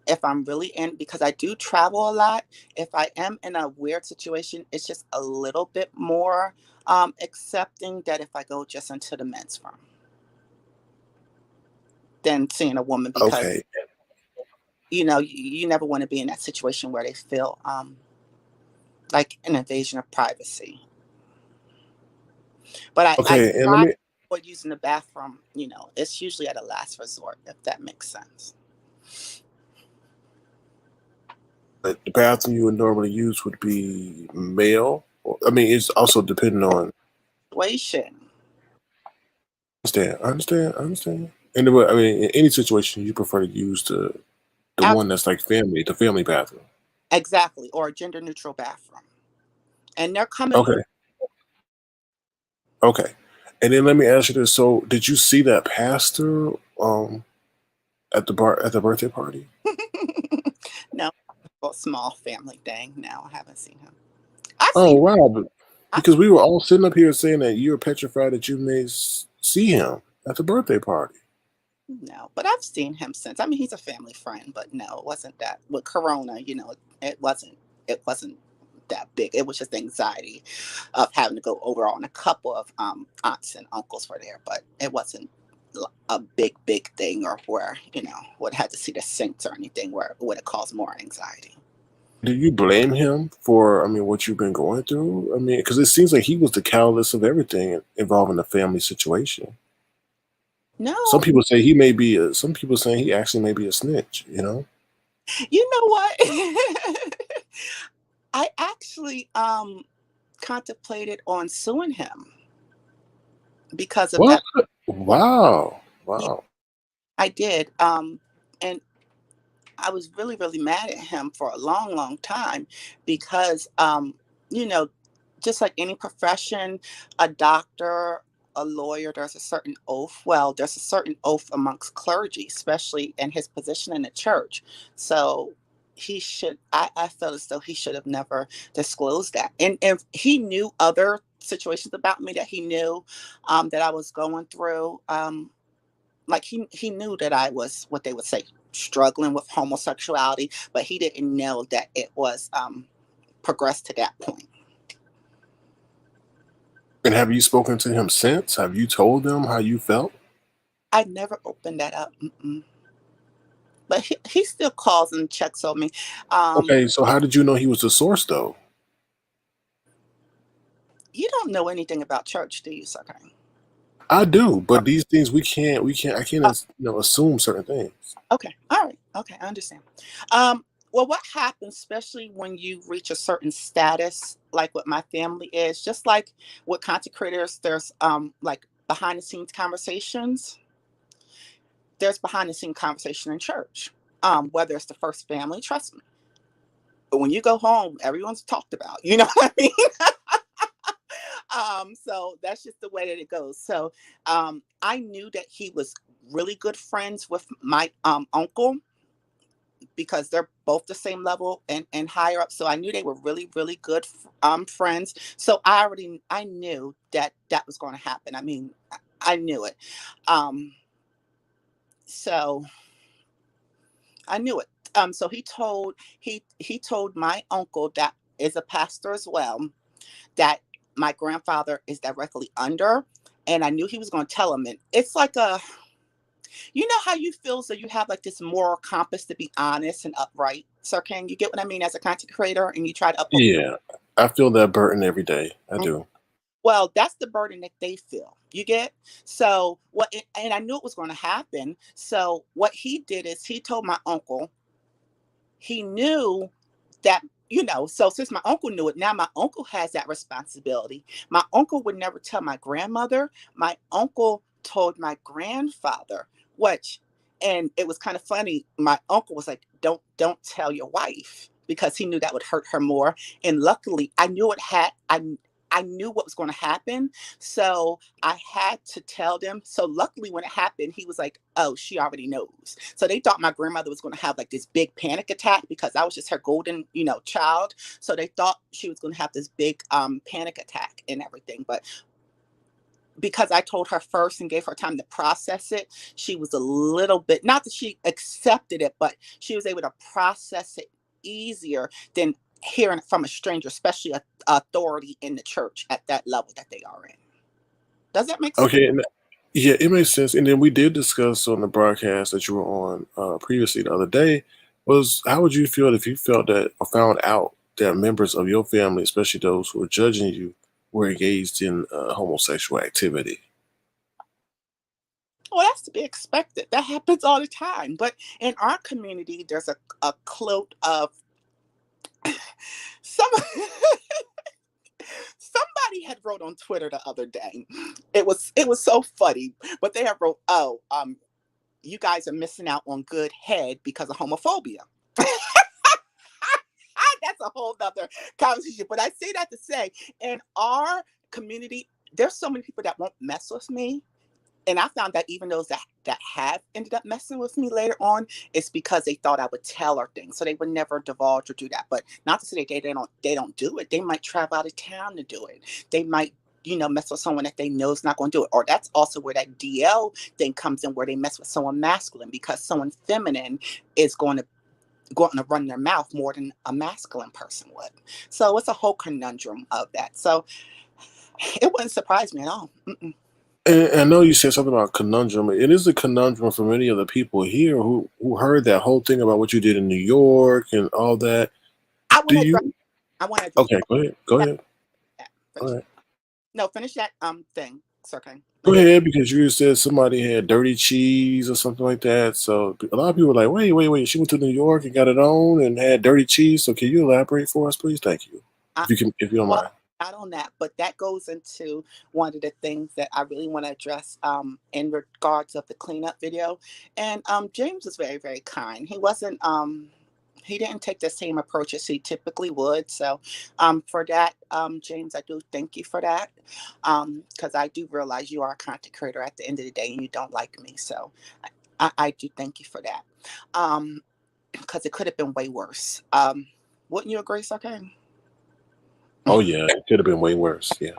if I'm really in, because I do travel a lot, if I am in a weird situation, it's just a little bit more accepting that if I go just into the men's room. than seeing a woman, because Okay. you never want to be in that situation where they feel like an invasion of privacy. But I Okay. And let try me, or using the bathroom. It's usually at a last resort, if that makes sense. the bathroom you would normally use would be male. I mean, it's also depending on. Situation. I understand. And I mean, in any situation, you prefer to use the Ab- one that's like family, the family bathroom. exactly, or a gender neutral bathroom. And they're coming more. Okay. Okay. And then let me ask you this: so, did you see that pastor at the bar at the birthday party? No, a small family thing. No, I haven't seen him. I've Oh seen. wow! I, Because we were all sitting up here saying that you're petrified that you may see him at the birthday party. no, but I've seen him since. I mean, he's a family friend, but no, it wasn't that. With Corona, it wasn't. It wasn't that big. It was just anxiety of having to go over on a couple of aunts and uncles were there, but it wasn't a big thing, or where would have to see the saints or anything where it would have caused more anxiety. Do you blame him for, I mean, what you've been going through? I mean, because it seems like he was the catalyst of everything involving the family situation. Some No, people say he may be. Some people saying he actually may be a snitch. You know. you know what? I actually contemplated on suing him because of What? that. Wow. Yeah, Wow. I did. And I was really, really mad at him for a long, long time because, you know, just like any profession, a doctor, a lawyer, there's a certain oath. Well, there's a certain oath amongst clergy, especially in his position in the church. So I felt as though he should have never disclosed that. And if he knew other situations about me that he knew that I was going through, like he knew that I was, what they would say, struggling with homosexuality, but he didn't know that it was progressed to that point. And have you spoken to him since? Have you told them how you felt? I never opened that up. Mm-mm. But he still calls and checks on me. Um, Okay, so how did you know he was the source, though? you don't know anything about church, do you, Sir? I do, but these things I can't, assume certain things. Okay. All right. Okay. I understand. Well, what happens, especially when you reach a certain status, like what my family is, just like with content creators, there's like behind the scenes conversations. There's behind the scene conversation in church. Whether it's the first family, trust me. But when you go home, everyone's talked about. You know what I mean? So that's just the way that it goes. So I knew that he was really good friends with my uncle, because they're both the same level and higher up. So I knew they were really, really good friends. So I knew that that was going to happen. I mean, I knew it. Um, so I knew it. So he told my uncle, that is a pastor as well, that my grandfather is directly under, and I knew he was going to tell him. And it's like how you feel, so you have like this moral compass to be honest and upright. Sir, can you get what I mean, as a content creator, and you try to uphold. Yeah, I feel that burden every day. I Mhm. do. Well, that's the burden that they feel. You get. So and I knew it was going to happen. So what he did is he told my uncle. He knew that, so since my uncle knew it, now my uncle has that responsibility. My uncle would never tell my grandmother. My uncle told my grandfather, which, and it was kind of funny. My uncle was like, don't tell your wife, because he knew that would hurt her more. And luckily I knew I knew what was going to happen. So I had to tell them. So luckily when it happened, he was like, oh, she already knows. So they thought my grandmother was going to have like this big panic attack, because I was just her golden, child. So they thought she was going to have this big panic attack and everything. But because I told her first and gave her time to process it, she was a little bit, not that she accepted it, but she was able to process it easier than hearing it from a stranger, especially authority in the church at that level that they are in. Does that make sense? Okay, Yeah, it makes sense. And then we did discuss on the broadcast that you were on previously the other day was how would you feel if you felt that or found out that members of your family, especially those who are judging you, were engaged in homosexual activity? Well, that's to be expected. That happens all the time. But in our community, there's a cloak of some. Somebody had wrote on Twitter the other day. It was so funny, but they had wrote, "Oh, you guys are missing out on good head because of homophobia." That's a whole nother conversation. But I say that to say, in our community, there's so many people that won't mess with me. And I found that even those that have ended up messing with me later on, it's because they thought I would tell her things, so they would never divulge or do that. But not to say that they don't do it. They might travel out of town to do it. They might mess with someone that they know is not going to do it. Or that's also where that DL thing comes in, where they mess with someone masculine because someone feminine is going to run their mouth more than a masculine person would. So it's a whole conundrum of that. So it wouldn't surprise me at all. Mm-mm. And I know you said something about conundrum. It is a conundrum for many of the people here who heard that whole thing about what you did in New York and all that. I Do want to address. you? I want to address Okay, go ahead. Go that. ahead. Go Finish. ahead. No, finish that thing. It's okay. Go And then ahead, because you said somebody had dirty cheese or something like that. So a lot of people are like, wait, wait, wait. She went to New York and got it on and had dirty cheese. So can you elaborate for us, please? Thank you, I, if you can, if you don't well, mind. not on that, but that goes into one of the things that I really want to address in regards of the cleanup video. And James was very, very kind. He didn't take the same approach as he typically would. So for that, James, I do thank you for that. Because I do realize you are a content creator at the end of the day and you don't like me. So I do thank you for that. Because it could have been way worse. Wouldn't you agree, Sarkane? Oh yeah, it could have been way worse. Yeah.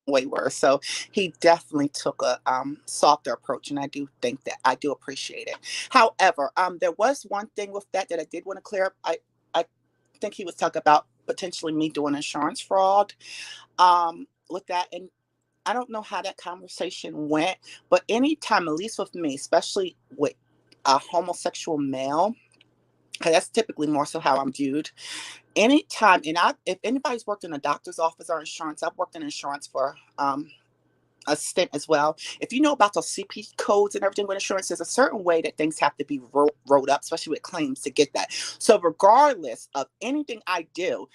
Way worse. So he definitely took a softer approach, and I do appreciate it. However, there was one thing with that I did want to clear up. I think he was talking about potentially me doing insurance fraud with that, and I don't know how that conversation went, but anytime, at least with me, especially with a homosexual male, because that's typically more so how I'm viewed. Anytime, and if anybody's worked in a doctor's office or insurance, I've worked in insurance for a stint as well. If you know about those CP codes and everything with insurance, there's a certain way that things have to be wrote up, especially with claims to get that. So, regardless of anything I do,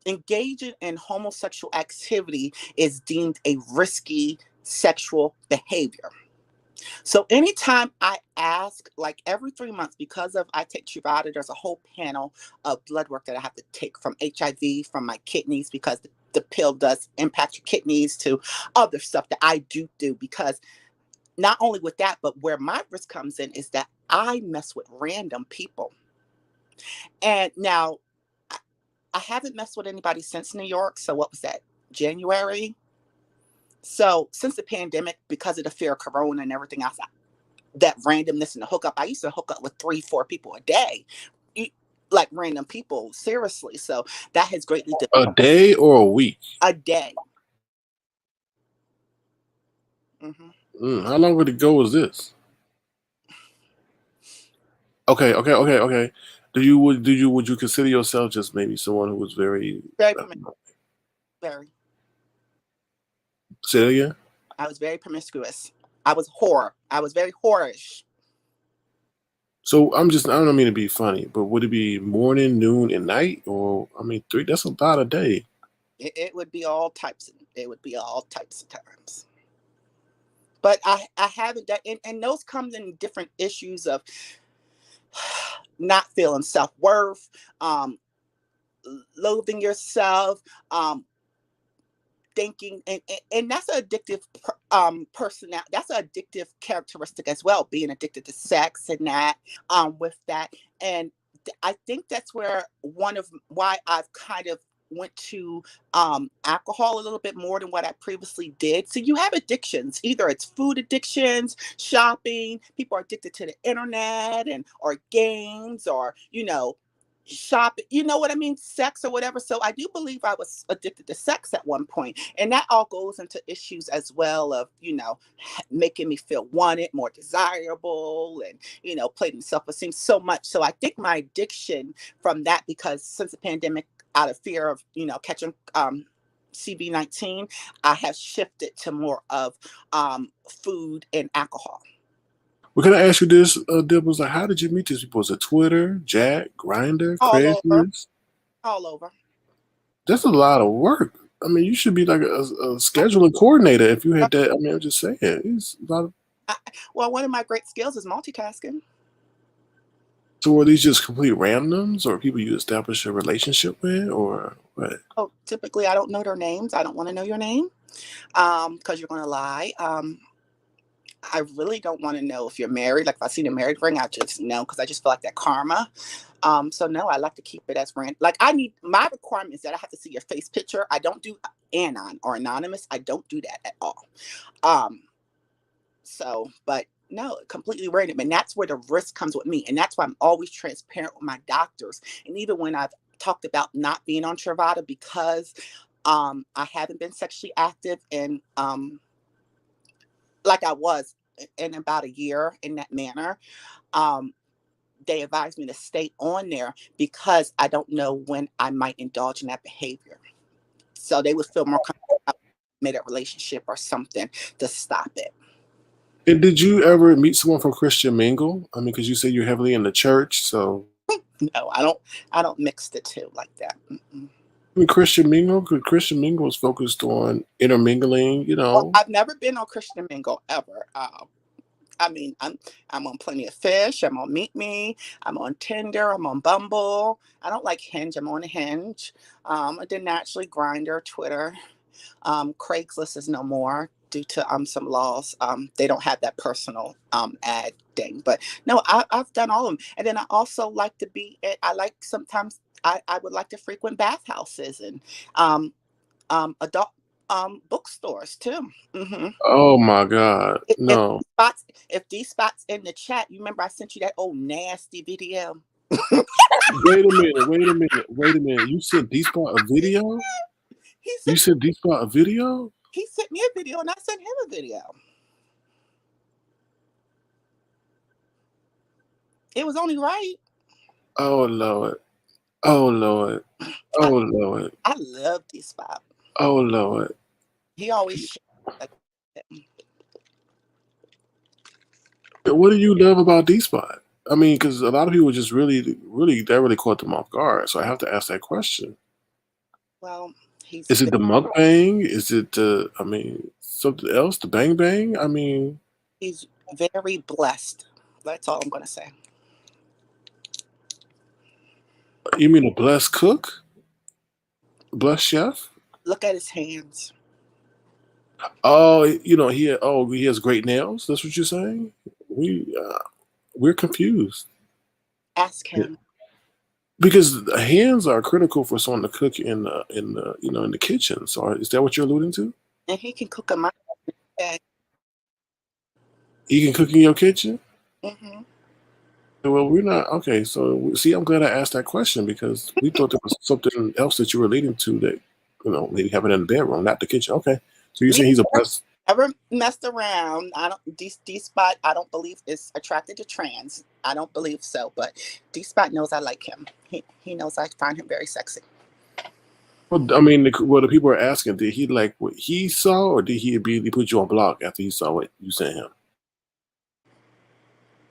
engaging in homosexual activity is deemed a risky sexual behavior. So anytime I ask, like every 3 months, because of I take Truvada, there's a whole panel of blood work that I have to take from HIV, from my kidneys, because the pill does impact your kidneys, to other stuff that I do because not only with that, but where my risk comes in is that I mess with random people. And now I I haven't messed with anybody since New York. So what was that? January. So since the pandemic, because of the fear of corona and everything else, that randomness in the hookup. I used to hook up with 3, 4 people a day, like random people, seriously. So that has greatly A day or a week? a day. Hmm. How long would it go? Was this? Okay, okay, okay, okay. Would you consider yourself just maybe someone who was very Very uh, very. say it again? I was very promiscuous. I was whore. I was very whorish. So I don't mean to be funny, but would it be morning, noon, and night? Or I mean three, that's a lot a day. It would be all types. It would be all types of times. But I haven't done, and those comes in different issues of not feeling self worth, um, loathing yourself, um, thinking, and that's an addictive personality. That's an addictive characteristic as well, being addicted to sex and that with that. And I think that's where one of why I've kind of went to alcohol a little bit more than what I previously did. So you have addictions, either it's food addictions, shopping, people are addicted to the internet and or games, or shop, you know what I mean, sex or whatever. So I do believe I was addicted to sex at one point, and that all goes into issues as well of, making me feel wanted, more desirable, and plating self-esteem so much. So I think my addiction from that, because since the pandemic, out of fear of catching CV-19, I have shifted to more of food and alcohol. Well, can I ask you this, Dibbles? Like, how did you meet these people? Was it Twitter, Jack, Grinder, All over, Craigslist? all over. That's a lot of work. I mean, you should be like a scheduling coordinator if you had that. I mean, I'm just saying, it's a lot of. I, well, one of my great skills is multitasking. So were these just complete randoms, or people you established a relationship with, or what? Oh, typically, I don't know their names. I don't want to know your name, because you're going to lie. I really don't want to know if you're married. Like if I see the married ring, I just know, because I just feel like that karma. So no, I like to keep it as random. Like I need, my requirement is that I have to see your face picture. I don't do anon or anonymous. I don't do that at all. Um, but no, completely random. And that's where the risk comes with me. And that's why I'm always transparent with my doctors. And even when I've talked about not being on Truvada, because I haven't been sexually active, and like I was in about a year in that manner, um, they advised me to stay on there because I don't know when I might indulge in that behavior. So they would feel more comfortable mid a relationship or something to stop it. And did you ever meet someone from Christian Mingle? I mean, because you say you're heavily in the church, so No, I don't mix the two like that. Mm-mm. I mean, Christian Mingle, because Christian Mingle is focused on intermingling. Well, I've never been on Christian Mingle ever. I mean, I'm on Plenty of Fish. I'm on Meet Me. I'm on Tinder. I'm on Bumble. I don't like Hinge. I'm on Hinge. I did naturally Grinder, Twitter. Craigslist is no more due to some laws. They don't have that personal ad thing. But no, I've done all of them. And then I also like to I like sometimes I would like to frequent bathhouses and adult bookstores too. Hmm. Oh my God, If no! these spots in the chat, you remember I sent you that old nasty video. Wait a minute, wait a minute, wait a minute. You sent D Spot a video? He You sent sent D Spot a video? he sent me a video and I sent him a video. It was only right. Oh Lord, oh Lord, I, oh Lord, I love these spots. oh Lord. He always shared. What do you love about D Spot? I mean, because a lot of people just that really caught them off guard. So I have to ask that question. Well, he's Is it the mukbang? Is it the? I mean, something else? The bang bang? I mean, he's very blessed. That's all I'm gonna say. you mean a blessed cook, blessed chef? Look at his hands. Oh, he has great nails. That's what you're saying. We're confused. Ask Yeah. him. Because the hands are critical for someone to cook in the kitchen. So is that what you're alluding to? And he can cook a my bag. He can cook in your kitchen. Hmm. Well, we're not okay. So see, I'm glad I asked that question because we thought there was something else that you were leading to that maybe have it in the bedroom, not the kitchen. Okay, so you're Yeah, saying he's a blessed. never messed around. I don't D spot. I don't believe is attracted to trans. I don't believe so. But D spot knows I like him. He knows I find him very sexy. Well, I mean, what the people are asking, did he like what he saw, or did he immediately put you on block after he saw what you sent him?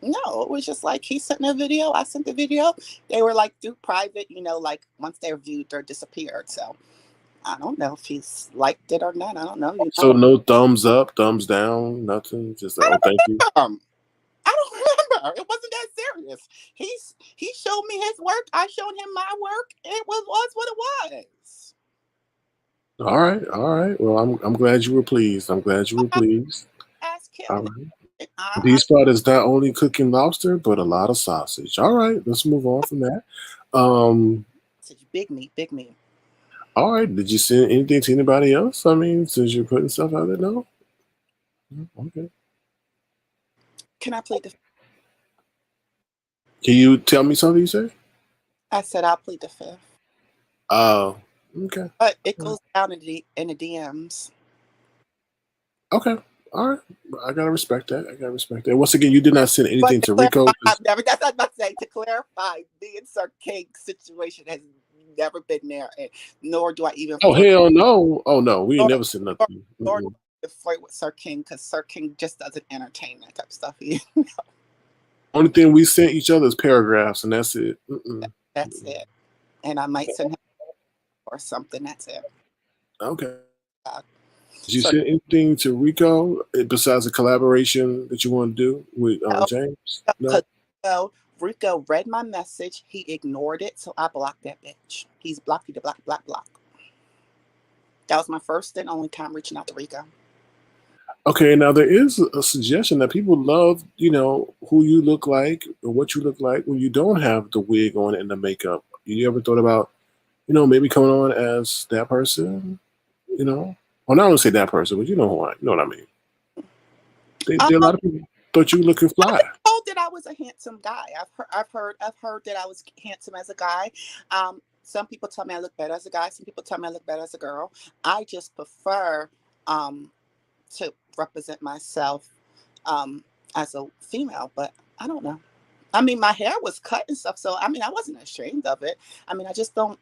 No, it was just like he sent me a video. I sent the video. They were like through private. Like once they're viewed, they're disappeared. So I don't know if he's liked it or not. I don't know. So no thumbs up, thumbs down, nothing. Just like, oh, thank you. I don't remember. It wasn't that serious. He showed me his work. I showed him my work. It was what it was. All right, all right. Well, I'm glad you were pleased. I'm glad you were pleased. Ask All him. right. D I, Spot is not only cooking lobster, but a lot of sausage. All right, let's move on from that. Um, big meat, big meat. all right. Did you send anything to anybody else? I mean, since you're putting stuff out there, no. Okay. Can I plead the? Can you tell me something you say? I said I'll plead the fifth, Oh, okay. but it goes down in the DMs. Okay. All right. I gotta respect that. I gotta respect that. Once again, you did not send But anything to to Rico. clarify, I've never. That's what I'm about to say. To clarify, me and Sir King situation has never been there, and nor do I even Oh flirt. hell no! Oh no, we ain't Nor, never said nor, nothing. nor do Mm-mm. I even flirt with Sir King because Sir King just doesn't entertain that type of stuff. Only thing we sent each other is paragraphs, and that's it. Mm-mm. That's it. And I might send him or something. That's it. Okay. Uh, Did you so send anything to Rico besides a collaboration that you want to do with no, James? because No. Rico read my message. He ignored it, so I blocked that bitch. He's blocked. He to block, block, block. That was my first and only time reaching out to Rico. Okay. Now there is a suggestion that people love, who you look like or what you look like when you don't have the wig on and the makeup. You ever thought about, maybe coming on as that person? Well, not only say that person, but you know who I, you know what I mean. There are a Um, lot of people thought you looking I've fly. been told that I was a handsome guy. I've heard that I was handsome as a guy. Some people tell me I look better as a guy. Some people tell me I look better as a girl. I just prefer um, to represent myself as a female, but I don't know. I mean, my hair was cut and stuff, so I mean, I wasn't ashamed of it. I mean, I just don't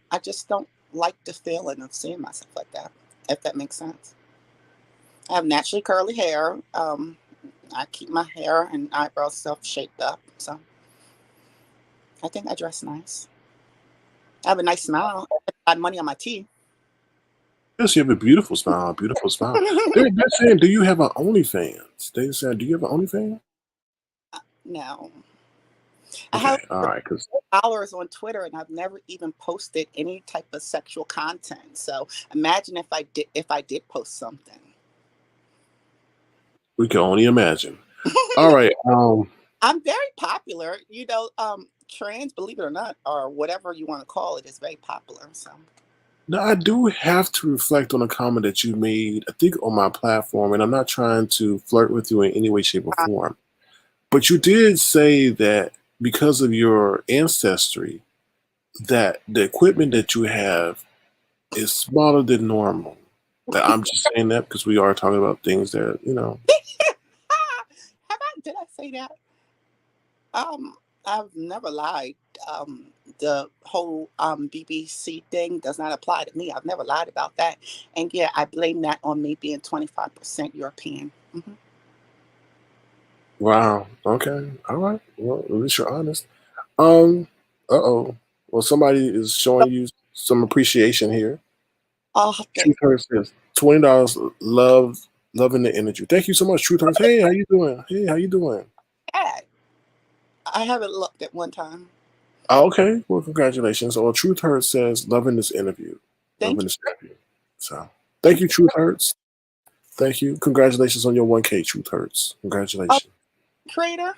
like the feeling of seeing myself like that. If that makes sense. I have naturally curly hair. I keep my hair and eyebrows self shaped up, so I think I dress nice. I have a nice smile. I have money on my teeth. Yes, you have a beautiful smile, beautiful smile. They're saying, do you have an OnlyFans? They said, do you have an OnlyFans? No, I have Okay, all right, because followers on Twitter, and I've never even posted any type of sexual content. So imagine if I did post something. we can only imagine. All right, I'm very popular. Trans, believe it or not, or whatever you want to call it, is very popular. So now I do have to reflect on a comment that you made, I think, on my platform, and I'm not trying to flirt with you in any way, shape, or uh, form. But you did say that because of your ancestry, that the equipment that you have is smaller than normal. That I'm just saying that because we are talking about things that. did I say that? I've never lied. The whole BBC thing does not apply to me. I've never lied about that. And yeah, I blame that on me being 25% European. Wow. Okay. All right. Well, at least you're honest. Um. Uh-oh. Well, somebody is showing you some appreciation here. Oh, Truth thank Hurts says $20. Loving the energy. Thank you so much, Truth Hurts. Hey, how you doing? Hey, how you doing? God. I haven't looked at one time. Oh, okay. Well, congratulations. Well, Truth Hurts says loving this interview. Thank Loving you. this interview. So, thank Thank you, you. Truth Hurts. Thank you. Congratulations on your 1K, Truth Hurts. Oh, Congratulations. creator.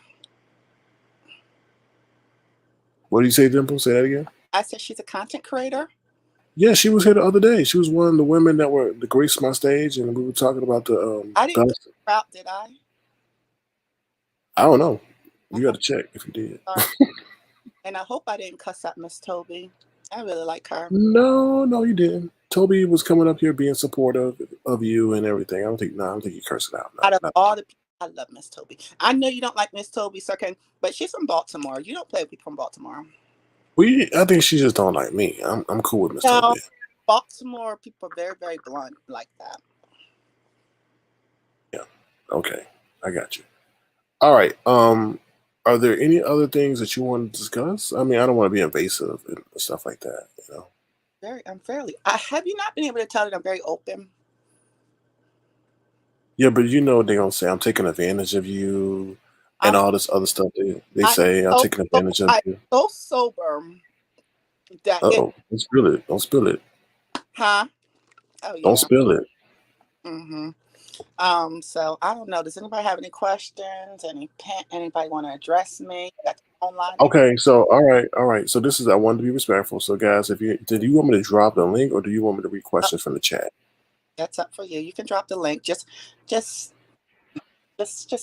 What do you say, Dimple? Say that again. I said she's a content creator. Yeah, she was here the other day. She was one of the women that were the grace my stage, and we were talking about the I didn't put best. her out, did I? I don't know. You got Okay, to check if you did. sorry. And I hope I didn't cuss out Miss Toby. I really like her. No, no, you didn't. Toby was coming up here being supportive of you and everything. I don't think you cursed it out. Out Not, of not. all the people, I love Miss Toby. I know you don't like Miss Toby, Sir Ken, but she's from Baltimore. You don't play with people from Baltimore. I think she just don't like me. I'm cool with Miss No, Toby. Baltimore people are very, very blunt like that. Yeah. Okay, I got you. All right. Are there any other things that you want to discuss? I mean, I don't want to be invasive and stuff like that. I'm fairly. Have you not been able to tell that I'm very open? Yeah, but they're gonna say I'm taking advantage of you and I'm all this other stuff. They I'm say I'm so, taking advantage of I'm you. so sober that Uh it, oh, don't spill it. Don't spill it. huh? Oh Don't yeah. spill it. Mm-hmm. So I don't know. Does anybody have any questions? Anybody want to address me? Got the phone line open. Okay, so all right. So this is I wanted to be respectful. So guys, if you did you want me to drop the link or do you want me to read Uh, questions from the chat? that's up for you. You can drop the link. Just, just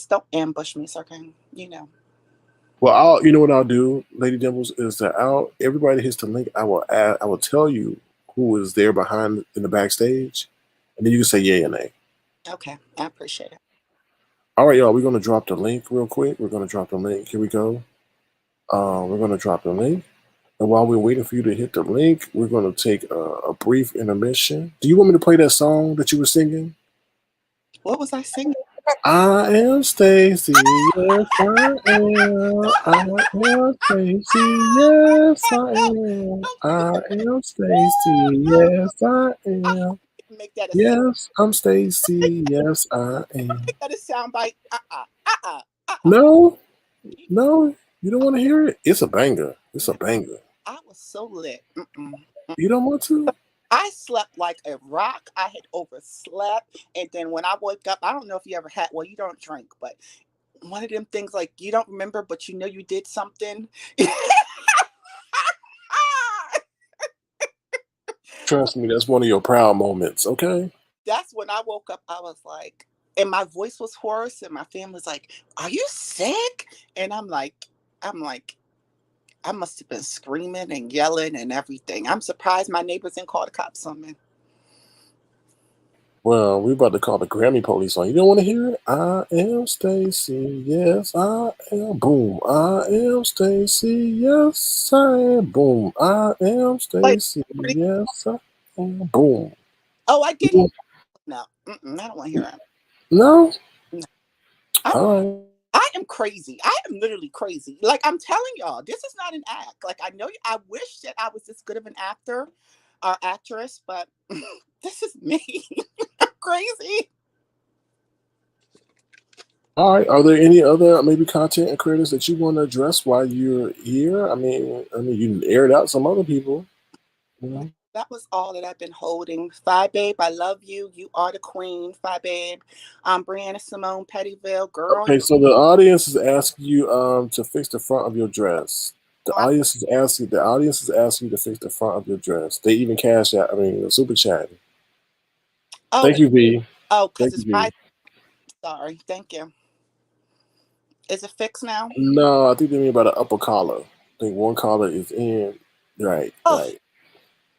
don't ambush me, sir. King. You know. Well, you know what I'll do, Lady Dimples, is that everybody hits the link. I will tell you who is there behind in the backstage, and then you can say yay and nay. Okay, I appreciate it. All right, y'all. We're gonna drop the link real quick. We're gonna drop the link. Here we go. We're gonna drop the link, and while we're waiting for you to hit the link, we're gonna take a brief intermission. Do you want me to play that song that you were singing? What was I singing? I am Stacy. Yes, I am. I am Stacy. Yes, I am. I am Stacy. Yes, I am. Make that a Yes, I'm Stacy. Yes, I am. make that a sound bite. Uh. No, no, you don't want to hear it. It's a banger. It's a banger. I was so lit. Mm-mm. You don't want to? I slept like a rock. I had overslept. And then when I woke up, I don't know if you ever had, well, you don't drink, but one of them things like you don't remember, but you know you did something. Trust me, that's one of your proud moments. Okay. That's when I woke up. I was like, and my voice was hoarse, and my family was like, "Are you sick?" And I'm like, I must have been screaming and yelling and everything. I'm surprised my neighbors didn't call the cops on me. Well, we about to call the Grammy police on you. Don't want to hear it? I am Stacy. Yes, I am. Boom. I am Stacy. Yes, I am. Boom. I am Like, Stacy. pretty, Yes, I am. Boom. oh, I get it. No, I don't want to hear it. No? No. I, All right. I am crazy. I am literally crazy. Like I'm telling y'all, this is not an act. Like I know, I wish that I was this good of an actor or actress, but this is me. I'm crazy. All right. Are there any other maybe content and creators that you want to address while you're here? You can air it out some other people. You know? That was all that I've been holding. Fi Babe, I love you. You are the queen, Fi Babe. Brianna Simone Pettyville, girl. Okay, so the audience is asking you to fix the front of your dress. The I, audience is asking. The audience is asking you to fix the front of your dress. They even cash out. Super chat. oh, Thank you, V. because Thank you, it's V. right. Sorry. Thank you. Is it fixed now? No, I think they mean about an upper collar. I think one collar is in. Right, Oh, right.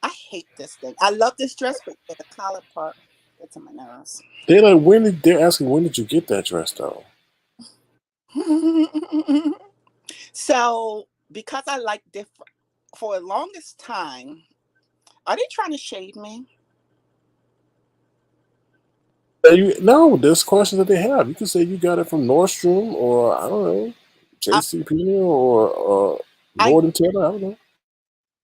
I hate this thing. I love this dress, but yeah, the collar part gets on my nerves. They're asking when did you get that dress though? So, because I like different, for the longest time, are they trying to shade me? No, there's questions that they have. You can say you got it from Nordstrom or I don't know, I, J.C. Penney or I Lord and Taylor. I don't know.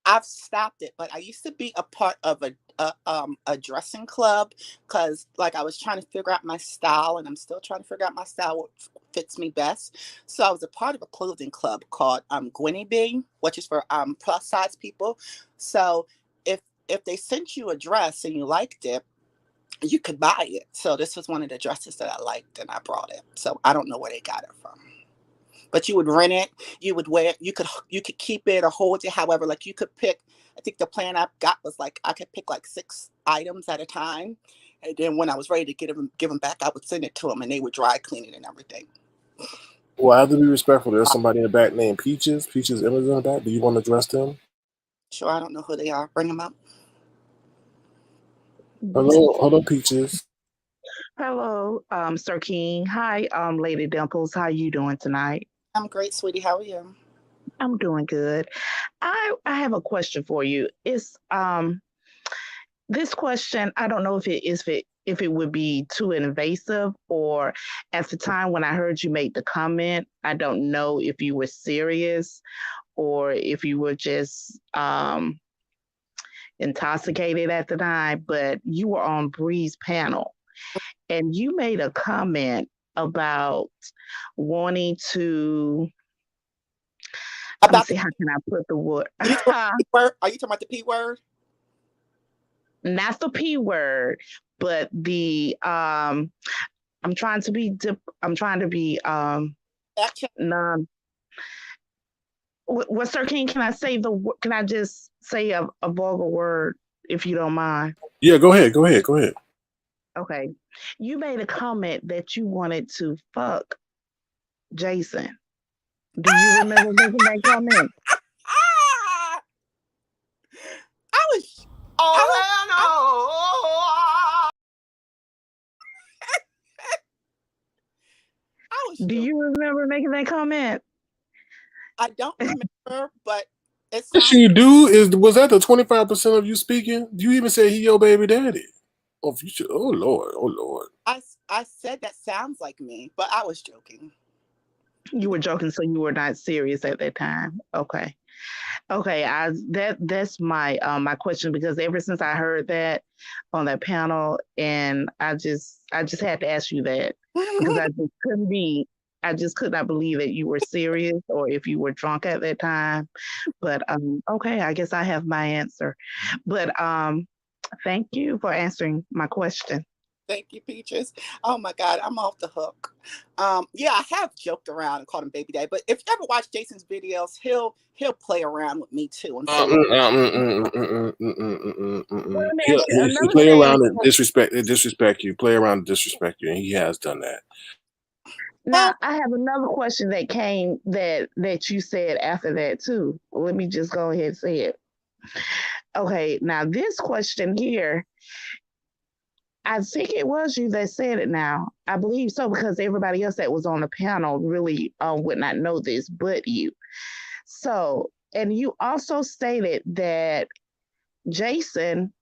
I've stopped it, but I used to be a part of a dressing club because like I was trying to figure out my style, and I'm still trying to figure out my style, what fits me best. So I was a part of a clothing club called Gwenny Bee, which is for plus size people. So if if they sent you a dress and you liked it, you could buy it. So this was one of the dresses that I liked, and I brought it. So I don't know where they got it from, but you would rent it, you would wear it, you could keep it or hold it. However, like you could pick, I think the plan I got was like I could pick like 6 items at a time, and then when I was ready to give them back, I would send it to them and they would dry clean it and everything. Well, I have to be respectful. There's somebody in the back named Peaches. Peaches Image in the back. Do you want to address them? Sure, I don't know who they are. Bring them up. Hello, Peaches. Hello, Sir King. Hi, Lady Dimples. How you doing tonight? I'm great, sweetie. How are you? I'm doing good. I have a question for you. It's this question. I don't know if it would be too invasive, or at the time when I heard you make the comment, I don't know if you were serious or if you were just intoxicated at the time. But you were on Bree's panel, and you made a comment about wanting to, let me About see, how can I put the word? you talking about the P word? Are you talking about the P word? Not the P word, but the I'm trying to be I'm trying to be non. What, Sir King? Can I say can I just say a vulgar word if you don't mind? Yeah, go ahead. Go ahead. Go ahead. Okay, you made a comment that you wanted to fuck Jason. Do you remember making that comment? Ah! I was, I was, I was Do joking. you remember making that comment? I don't remember, but it What sounds. you do is, was that the 25% of you speaking? You even say he your baby daddy. Oh, if you should, oh Lord, oh Lord. I said that sounds like me, but I was joking. You were joking, so you were not serious at that time. Okay. Okay, that's my my question because ever since I heard that on that panel, and I just had to ask you that because I just could not believe that you were serious or if you were drunk at that time. But okay, I guess I have my answer. But thank you for answering my question. Thank you, Peaches. Oh my God, I'm off the hook. Yeah, I have joked around and called him baby daddy, but if you ever watch Jason's videos, he'll play around with me too and say, Well, let me He ask you he another play thing. around and disrespect you. Play around and disrespect you, and he has done that. Now "Well, I have another question that came that you said after that too. Let me just go ahead and say it. Okay, now this question here, I think it was you that said it now. I believe so because everybody else that was on the panel really would not know this but you. So, and you also stated that Jason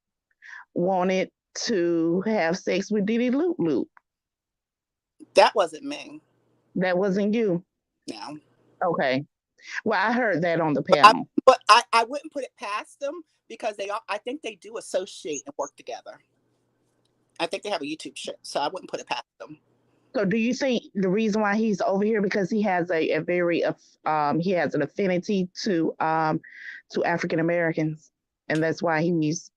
wanted to have sex with Diddy Loop Loop. that wasn't me." That wasn't you. No, Okay. Well, I heard that on the but I panel. but I wouldn't put it past them because they all, I think they do associate and work together. I think they have a YouTube show, so I wouldn't put it past them. So do you think the reason why he's over here because he has a very he has an affinity to African Americans and that's why he's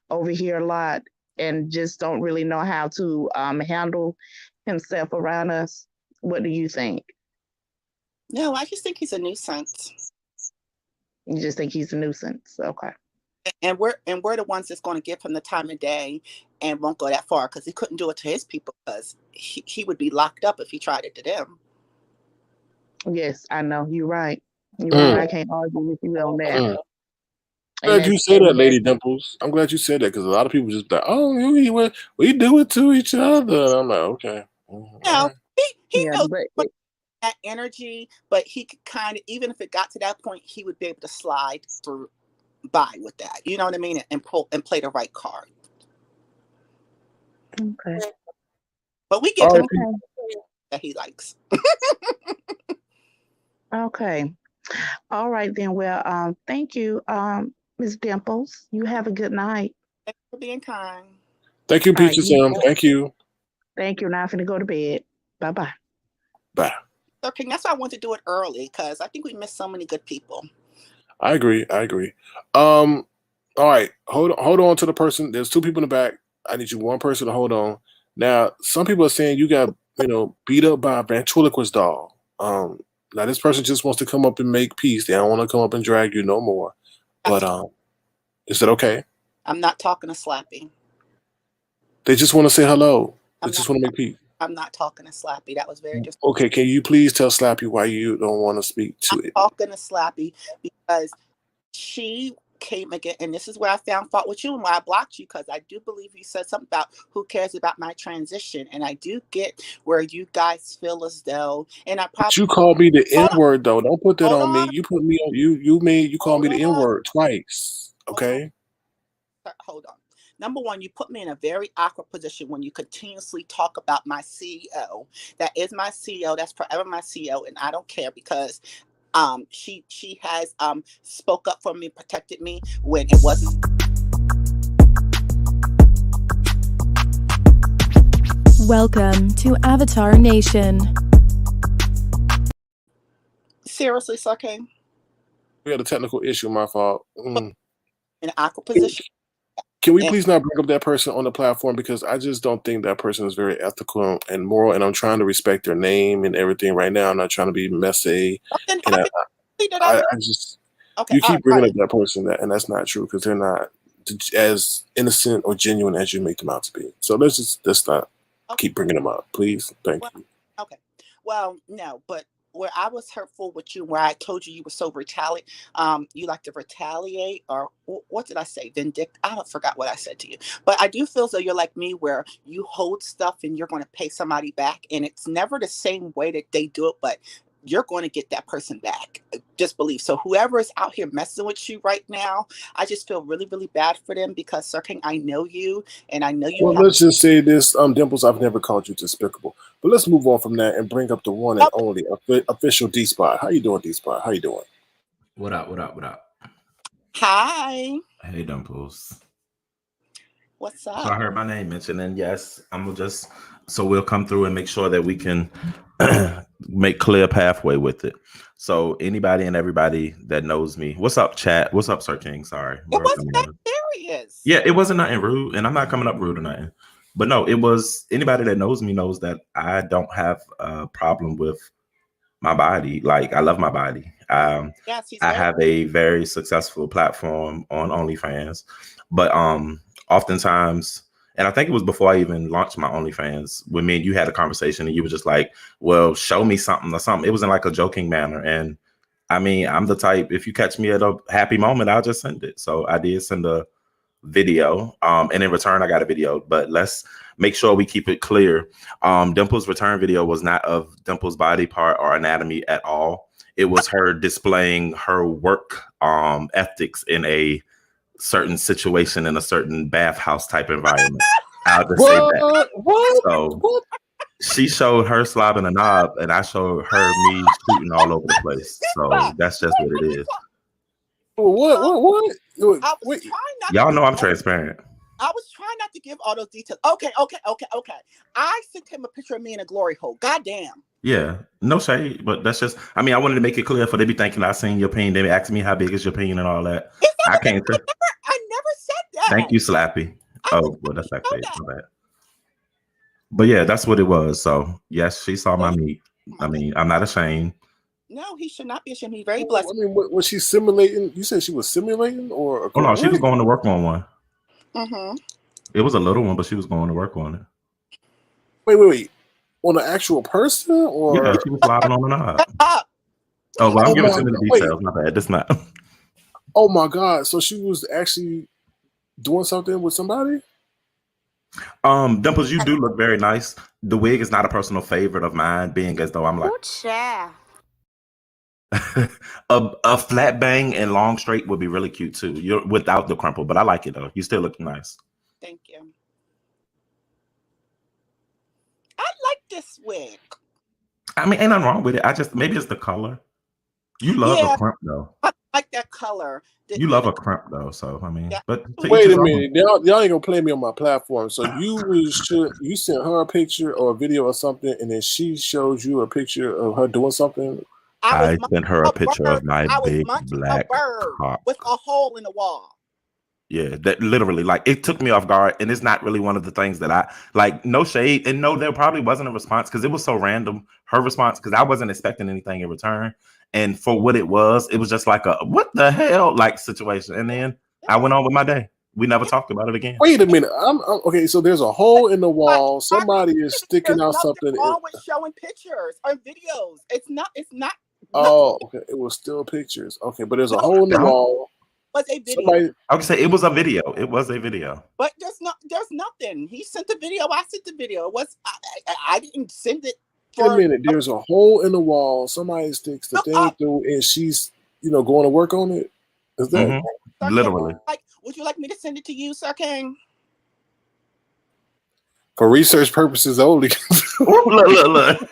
over here a lot and just don't really know how to handle himself around us? What do you think? No, I just think he's a nuisance. You just think he's a nuisance? Okay. And we're the ones that's going to give him the time of day and won't go that far because he couldn't do it to his people because he would be locked up if he tried it to them. Yes, I know. You're right. You're right. Mm, I can't argue with you on that. mm. And Glad you that's said that, Lady Dimples. I'm glad you said that because a lot of people just like, oh, we do it to each other. And I'm like, okay, all No, right. he yeah, knows but that energy, but he could kind of, even if it got to that point, he would be able to slide through by with that. You know what I mean? And pull and play the right card. okay. But we give All right, him Okay. that he likes. Okay. All right then. Well, thank you, Ms. Dimples. You have a good night. Thanks for being kind. thank you, All right. Peaches. Thank you. Thank you. Now I'm finna go to bed. Bye bye. Bye. Okay, that's why I want to do it early because I think we missed so many good people. I agree. I agree. All right. Hold on to the person. There's two people in the back. I need you one person to hold on. Now, some people are saying you got, beat up by a ventriloquist doll. Now this person just wants to come up and make peace. They don't want to come up and drag you no more. But is that okay? I'm not talking to Slappy. They just want to say hello. They I'm just not. want to make peace. I'm not talking to Slappy. That was very just. Okay, can you please tell Slappy why you don't want to speak to I'm it? talking to Slappy because she came again, and this is where I found fault with you and why I blocked you because I do believe you said something about who cares about my transition, and I do get where you guys feel as though, and I But probably you called me the N hold on, word though. Don't put that hold on me. on, You put me on you called hold me the N on, word twice. hold on, Okay. hold on. Number one, you put me in a very awkward position when you continuously talk about my CEO. That is my CEO. That's forever my CEO, and I don't care because she has spoke up for me, protected me when it wasn't. Welcome to Avatar Nation. Seriously, Sake, We had a technical issue, my fault. in an awkward position. Can we And please not bring up that person on the platform because I just don't think that person is very ethical and moral, and I'm trying to respect their name and everything right now. I'm not trying to be messy, then and did I really? I just Okay, you all keep right, all bringing right. up that person and that's not true because they're not as innocent or genuine as you make them out to be. So let's not Okay, keep bringing them up, please. Thank well, you. okay. Well, no, but where I was hurtful with you, where I told you you were so retaliate, you like to retaliate, or what did I say? Vindictive. I don't forgot what I said to you, but I do feel as though you're like me, where you hold stuff and you're going to pay somebody back, and it's never the same way that they do it, but you're going to get that person back. Just believe. So whoever is out here messing with you right now, I just feel really, really bad for them because, Sir King, I know you, and I know you Well, have. let's just say this, Dimples, I've never called you despicable. But let's move on from that and bring up the one and only official D-Spot. How you doing, D-Spot? How you doing? What up, what up, what up? Hi. Hey, Dimples. What's up? So I heard my name mentioned, and yes, we'll come through and make sure that we can make clear pathway with it. So anybody and everybody that knows me, what's up, chat? What's up, Sir King? Sorry. It wasn't that serious. Yeah, it wasn't nothing rude, and I'm not coming up rude or nothing. But no, it was anybody that knows me knows that I don't have a problem with my body. Like, I love my body. Yes, I have a very successful platform on OnlyFans, but oftentimes, and I think it was before I even launched my OnlyFans, when me and you had a conversation and you were just like, well, show me something or something. It was in like a joking manner. And I mean, I'm the type, if you catch me at a happy moment, I'll just send it. So I did send a video, and in return, I got a video, but let's make sure we keep it clear. Dimple's return video was not of Dimple's body part or anatomy at all. It was her displaying her work ethics in a certain situation in a certain bathhouse type environment. I'll just say that. So she showed her slobbing a knob, and I showed her me shooting all over the place. So that's just what it is. What? Y'all know I'm transparent. I was trying not to give all those details. Okay. I sent him a picture of me in a glory hole. Goddamn. Yeah, no shade, but that's just, I mean, I wanted to make it clear for they be thinking I seen your peen. They be asking me how big is your peen and all that. I can't. I never said that. Thank you, Slappy. Oh, well, that's like that. But yeah, that's what it was. So yes, she saw my meat. I mean, I'm not ashamed. No, he should not be ashamed. He's very blessed. I mean, was she simulating? You said she was simulating, or oh no, she was going to work on one. Mm-hmm. It was a little one, but she was going to work on it. Wait. On an actual person, or yeah, she was slobbing on the knob. Oh, well, I'm giving you the details. My bad. That's not. Oh my God! So she was actually doing something with somebody. Dimples, you do look very nice. The wig is not a personal favorite of mine, being as though I'm like a flat bang and long straight would be really cute too. You're without the crumple, but I like it though. You still look nice. Thank you. I like this wig. I mean, ain't nothing wrong with it. I just, maybe it's the color. You love a crump though. I like that color. You love a crump though, so I mean. Yeah. But wait a minute, y'all ain't gonna play me on my platform. So you sent her a picture or a video or something, and then she shows you a picture of her doing something. I sent her a picture of my big black cock with a hole in the wall. Yeah, that literally, like, it took me off guard, and it's not really one of the things that I like. No shade, and no, there probably wasn't a response because it was so random. Her response, because I wasn't expecting anything in return, and for what it was just like a what the hell like situation. And then I went on with my day. We never talked about it again. Wait a minute, I'm okay. So there's a hole in the wall. Somebody is sticking out something. Always showing pictures or videos. It's not. Oh, okay. It was still pictures. Okay, but there's a hole in the wall. Was a video. I would say it was a video. It was a video. But there's nothing. He sent the video. I sent the video. It was I didn't send it. Wait a minute. There's a hole in the wall. Somebody sticks the thing through, and she's going to work on it. Is that literally? Like, would you like me to send it to you, Sir King? For research purposes only. look.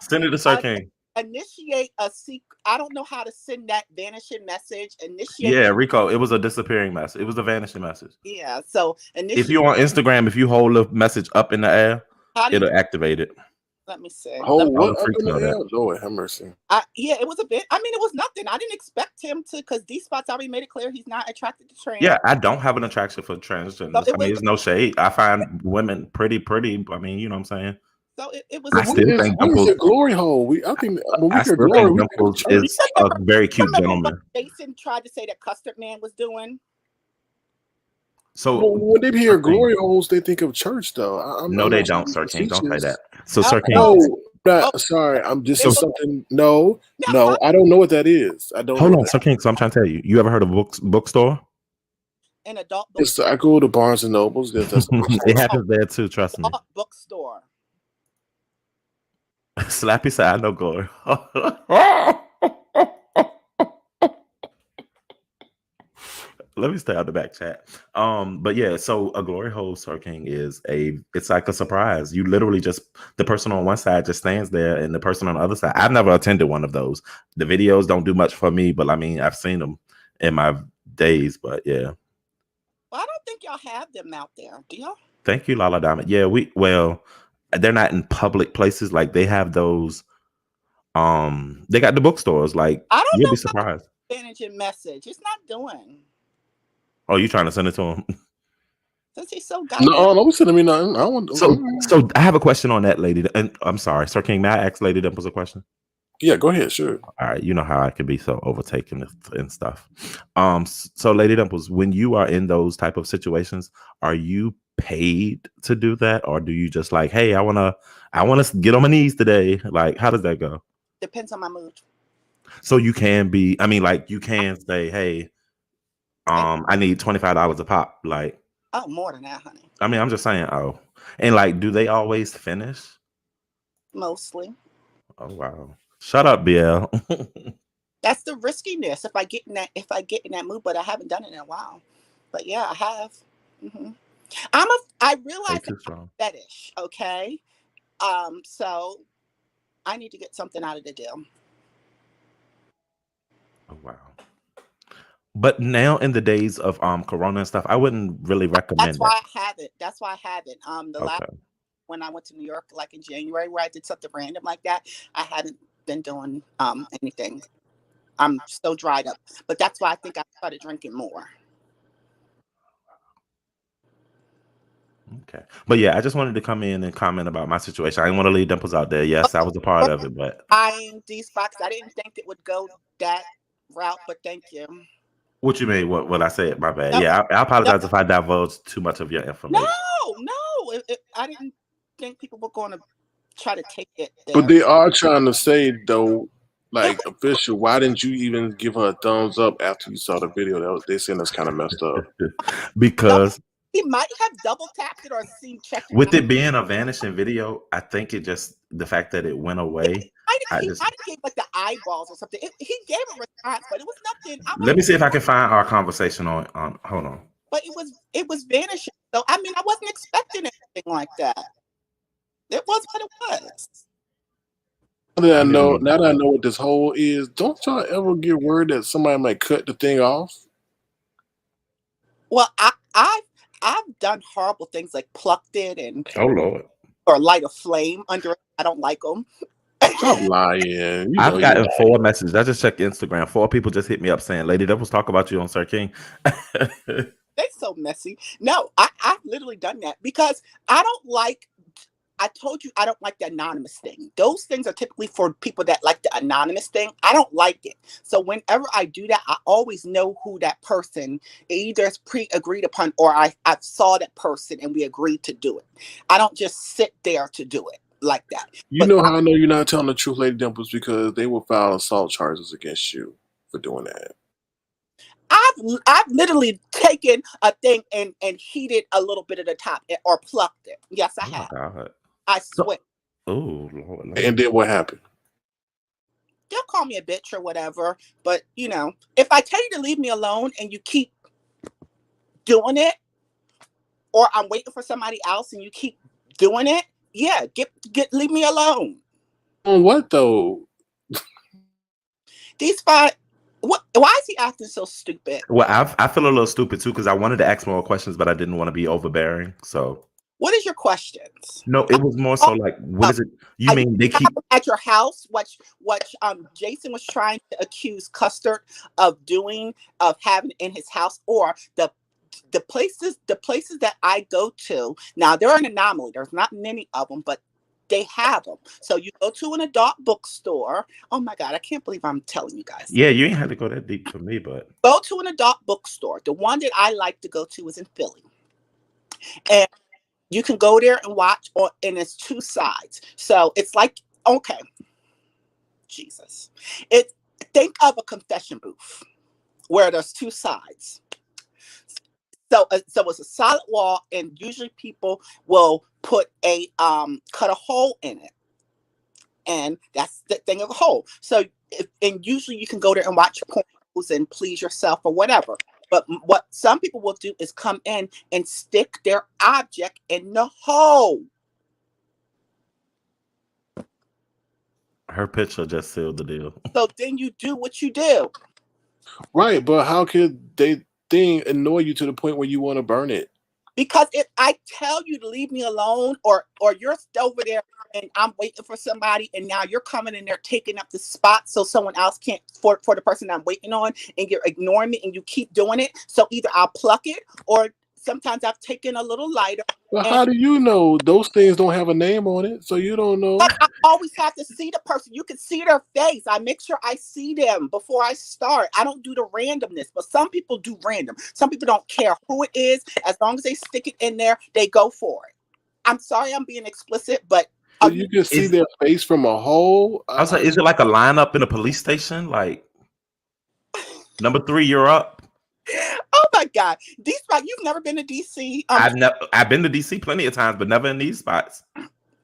Send it to Sir King. Initiate a secret. I don't know how to send that vanishing message. Yeah, Rico, it was a disappearing message. It was a vanishing message. Yeah. So if you're on Instagram, if you hold the message up in the air, it'll activate it. Let me see. Hold what up in the air? Lord have mercy. Yeah, it was a bit. I mean, it was nothing. I didn't expect him to, because D-Spot's already made it clear he's not attracted to trans. Yeah, I don't have an attraction for transgenders. I mean, there's no shade. I find women pretty. I mean, you know what I'm saying? So it was. I still think Dimples is a glory hole. I think when we hear glory, Dimples is a very cute gentleman. Jason tried to say that Custard Man was doing. So when they hear glory holes, they think of church, though. No, they don't, Sir King. Don't say that. So, Sir King, Sorry, this So is something. No, Now, I don't know what that is. I don't hold know on, that. so King. So I'm trying to tell you. You ever heard of bookstore? an adult book, I go to Barnes and Nobles. That's a It bookstore. happens there too. Trust me. adult bookstore. Slappy said, "I know Glory." Let me stay out the back chat. But yeah, so a glory hole, Sir King, it's like a surprise. You literally just the person on one side just stands there, and the person on the other side. I've never attended one of those. The videos don't do much for me, but I mean, I've seen them in my days. But yeah, Well, I don't think y'all have them out there, do y'all? thank you, Lala Diamond. Yeah, they're not in public places. Like they have those. They got the bookstores. Like I don't you'll be know surprised. advantage in message. It's not doing. Oh, you trying to send it to them? Since he's so goddamn. No, don't be sending me nothing. I want. So I have a question on that, lady. And I'm sorry, Sir King. May I ask Lady Dimples a question? Yeah, go ahead. Sure. All right, you know how I can be so overtaken and stuff. So Lady Dimples, when you are in those type of situations, are you paid to do that, or do you just like, hey, I wanna get on my knees today? Like, how does that go? Depends on my mood. So you can be, I mean, like you can say, hey, I need $25 a pop. Like, Oh, more than that, honey. I mean, I'm just saying, and like, do they always finish? Mostly. Oh wow. Shut up, BL. That's the riskiness if I get in that mood, but I haven't done it in a while. But yeah, I have. I realize Too I'm strong. a fetish, okay? So I need to get something out of the deal. Oh wow. But now in the days of Corona and stuff, I wouldn't really recommend That's why I haven't. That's why I haven't. Last when I went to New York, like in January, where I did something random like that, I haven't been doing anything. I'm so dried up. But that's why I think I started drinking more. Okay. But yeah, I just wanted to come in and comment about my situation. I didn't want to leave Dimples out there. Yes, I was a part of it, but Ladee Speaks, I didn't think it would go that route, but thank you. what you mean? What I said? My bad. No, Yeah, I apologize no, if I divulged too much of your information. No. I didn't think people were going to try to take it there. But they are trying to say though, like official, why didn't you even give her a thumbs up after you saw the video? They saying that's kind of messed up. Because he might have double tapped it or seen checked it with out. it being a vanishing video, I think it just the fact that it went away. He might gave like the eyeballs or something. He gave a response, but it was nothing. Let me see if I can find our conversation on hold on. But it was vanishing. So I mean, I wasn't expecting anything like that. It was what it was. Now that I know what this hole is, don't y'all ever get word that somebody might cut the thing off? Well, I've done horrible things like plucked it and Oh Lord, or light a flame under it. I don't like them. Stop lying. I've gotten 4 messages. I just checked Instagram. 4 people just hit me up saying, "Lady, that was talk about you on Sir King." They're so messy. No, I've literally done that because I don't like. I told you I don't like the anonymous thing. Those things are typically for people that like the anonymous thing. I don't like it. So whenever I do that, I always know who that person either is pre-agreed upon or I saw that person and we agreed to do it. I don't just sit there to do it like that. You know how I know you're not telling the truth, Lady Dimples, because they will file assault charges against you for doing that. I've literally taken a thing and heated a little bit of the top or plucked it. Yes, I have. God. I swear. Oh Lord. And then what happened? They'll call me a bitch or whatever, but you know, if I tell you to leave me alone and you keep doing it, or I'm waiting for somebody else and you keep doing it, yeah, leave me alone. On what though? These five. What? Why is he acting so stupid? Well, I feel a little stupid too because I wanted to ask more questions, but I didn't want to be overbearing. So, what is your questions? no, it was more so like, what is it? You mean they keep at your house? What Jason was trying to accuse Custard of having in his house, or the places that I go to. Now they're an anomaly. There's not many of them, but they have them. So you go to an adult bookstore. Oh my God, I can't believe I'm telling you guys. Yeah, you ain't had to go that deep for me, but go to an adult bookstore. The one that I like to go to is in Philly. And you can go there and watch, and it's 2 sides. So it's like Okay, Jesus. Think of a confession booth where there's two sides. So it's a solid wall, and usually people will put cut a hole in it, and that's the thing of a hole. So and usually you can go there and watch pornos and please yourself or whatever. But what some people will do is come in and stick their object in the hole. Her picture just sealed the deal. So then you do what you do. Right, but how could they thing annoy you to the point where you want to burn it? Because if I tell you to leave me alone, or you're over there and I'm waiting for somebody, and now you're coming in there taking up the spot so someone else can't, for the person I'm waiting on, and you're ignoring me and you keep doing it. So either I'll pluck it, or sometimes I've taken a little lighter. Well, how do you know? Those things don't have a name on it, so you don't know. But I always have to see the person. You can see their face. I make sure I see them before I start. I don't do the randomness, but some people do random. Some people don't care who it is. As long as they stick it in there, they go for it. I'm sorry I'm being explicit, but so you can see their face from a hole. I was like, is it like a lineup in a police station? Like, number 3, you're up. Oh my God, D-Spot, you've never been to DC? I've been to DC plenty of times, but never in these spots.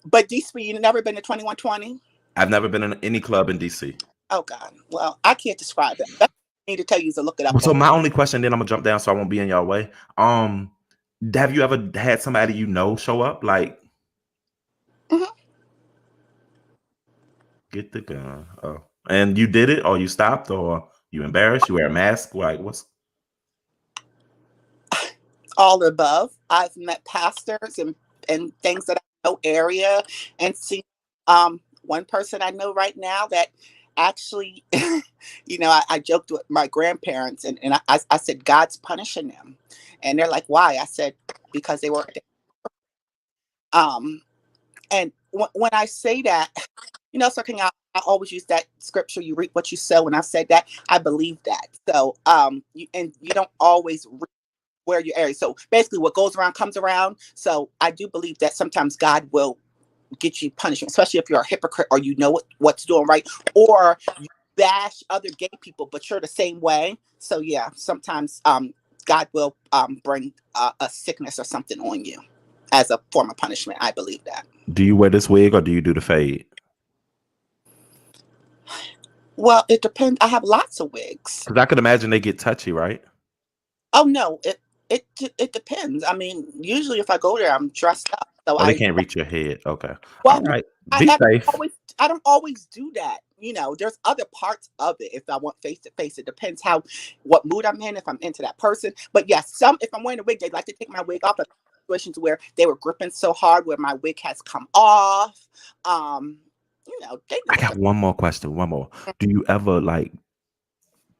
But DC, you've never been to 2120? I've never been in any club in DC. Oh God, well, I can't describe it. That's what I need to tell you to look it up. So my only question, then I'm gonna jump down so I won't be in your way. Have you ever had somebody you know show up? Like, get the gun. Oh, and you did it, or you stopped, or you embarrassed? You wear a mask? Like, what's all the above? I've met pastors and things that I know area, and see one person I know right now that actually, I joked with my grandparents, and I said, God's punishing them. And they're like, why? I said, because they were. And when I say that, so I always use that scripture, you reap what you sow. When I said that, I believe that. So, you don't always reap where your area. So basically what goes around comes around. So I do believe that sometimes God will get you punishment, especially if you're a hypocrite, or you know what's doing right, or you bash other gay people, but you're the same way. So yeah, sometimes God will bring a sickness or something on you as a form of punishment. I believe that. Do you wear this wig, or do you do the fade? Well, it depends. I have lots of wigs. Because I could imagine they get touchy, right? Oh no, it depends. I mean, usually if I go there, I'm dressed up, so they can't reach your head. Okay. Well, all right. Be safe. I don't always do that. There's other parts of it. If I want face to face, it depends what mood I'm in. If I'm into that person, but yes, if I'm wearing a wig, they like to take my wig off. Situations where they were gripping so hard, where my wig has come off. I got one more question. One more. Do you ever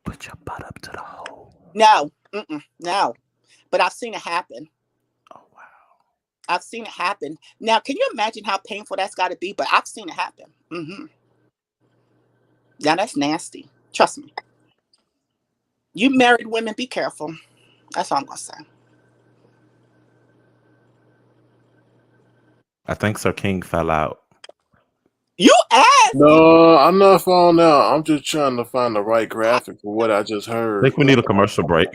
put your butt up to the hole? No, no. But I've seen it happen. Oh wow. I've seen it happen. Now, can you imagine how painful that's got to be? But I've seen it happen. Now that's nasty. Trust me. You married women, be careful. That's all I'm gonna say. I think Sir King fell out. You asked. No, I'm not falling out. I'm just trying to find the right graphic for what I just heard. I think we need a commercial break.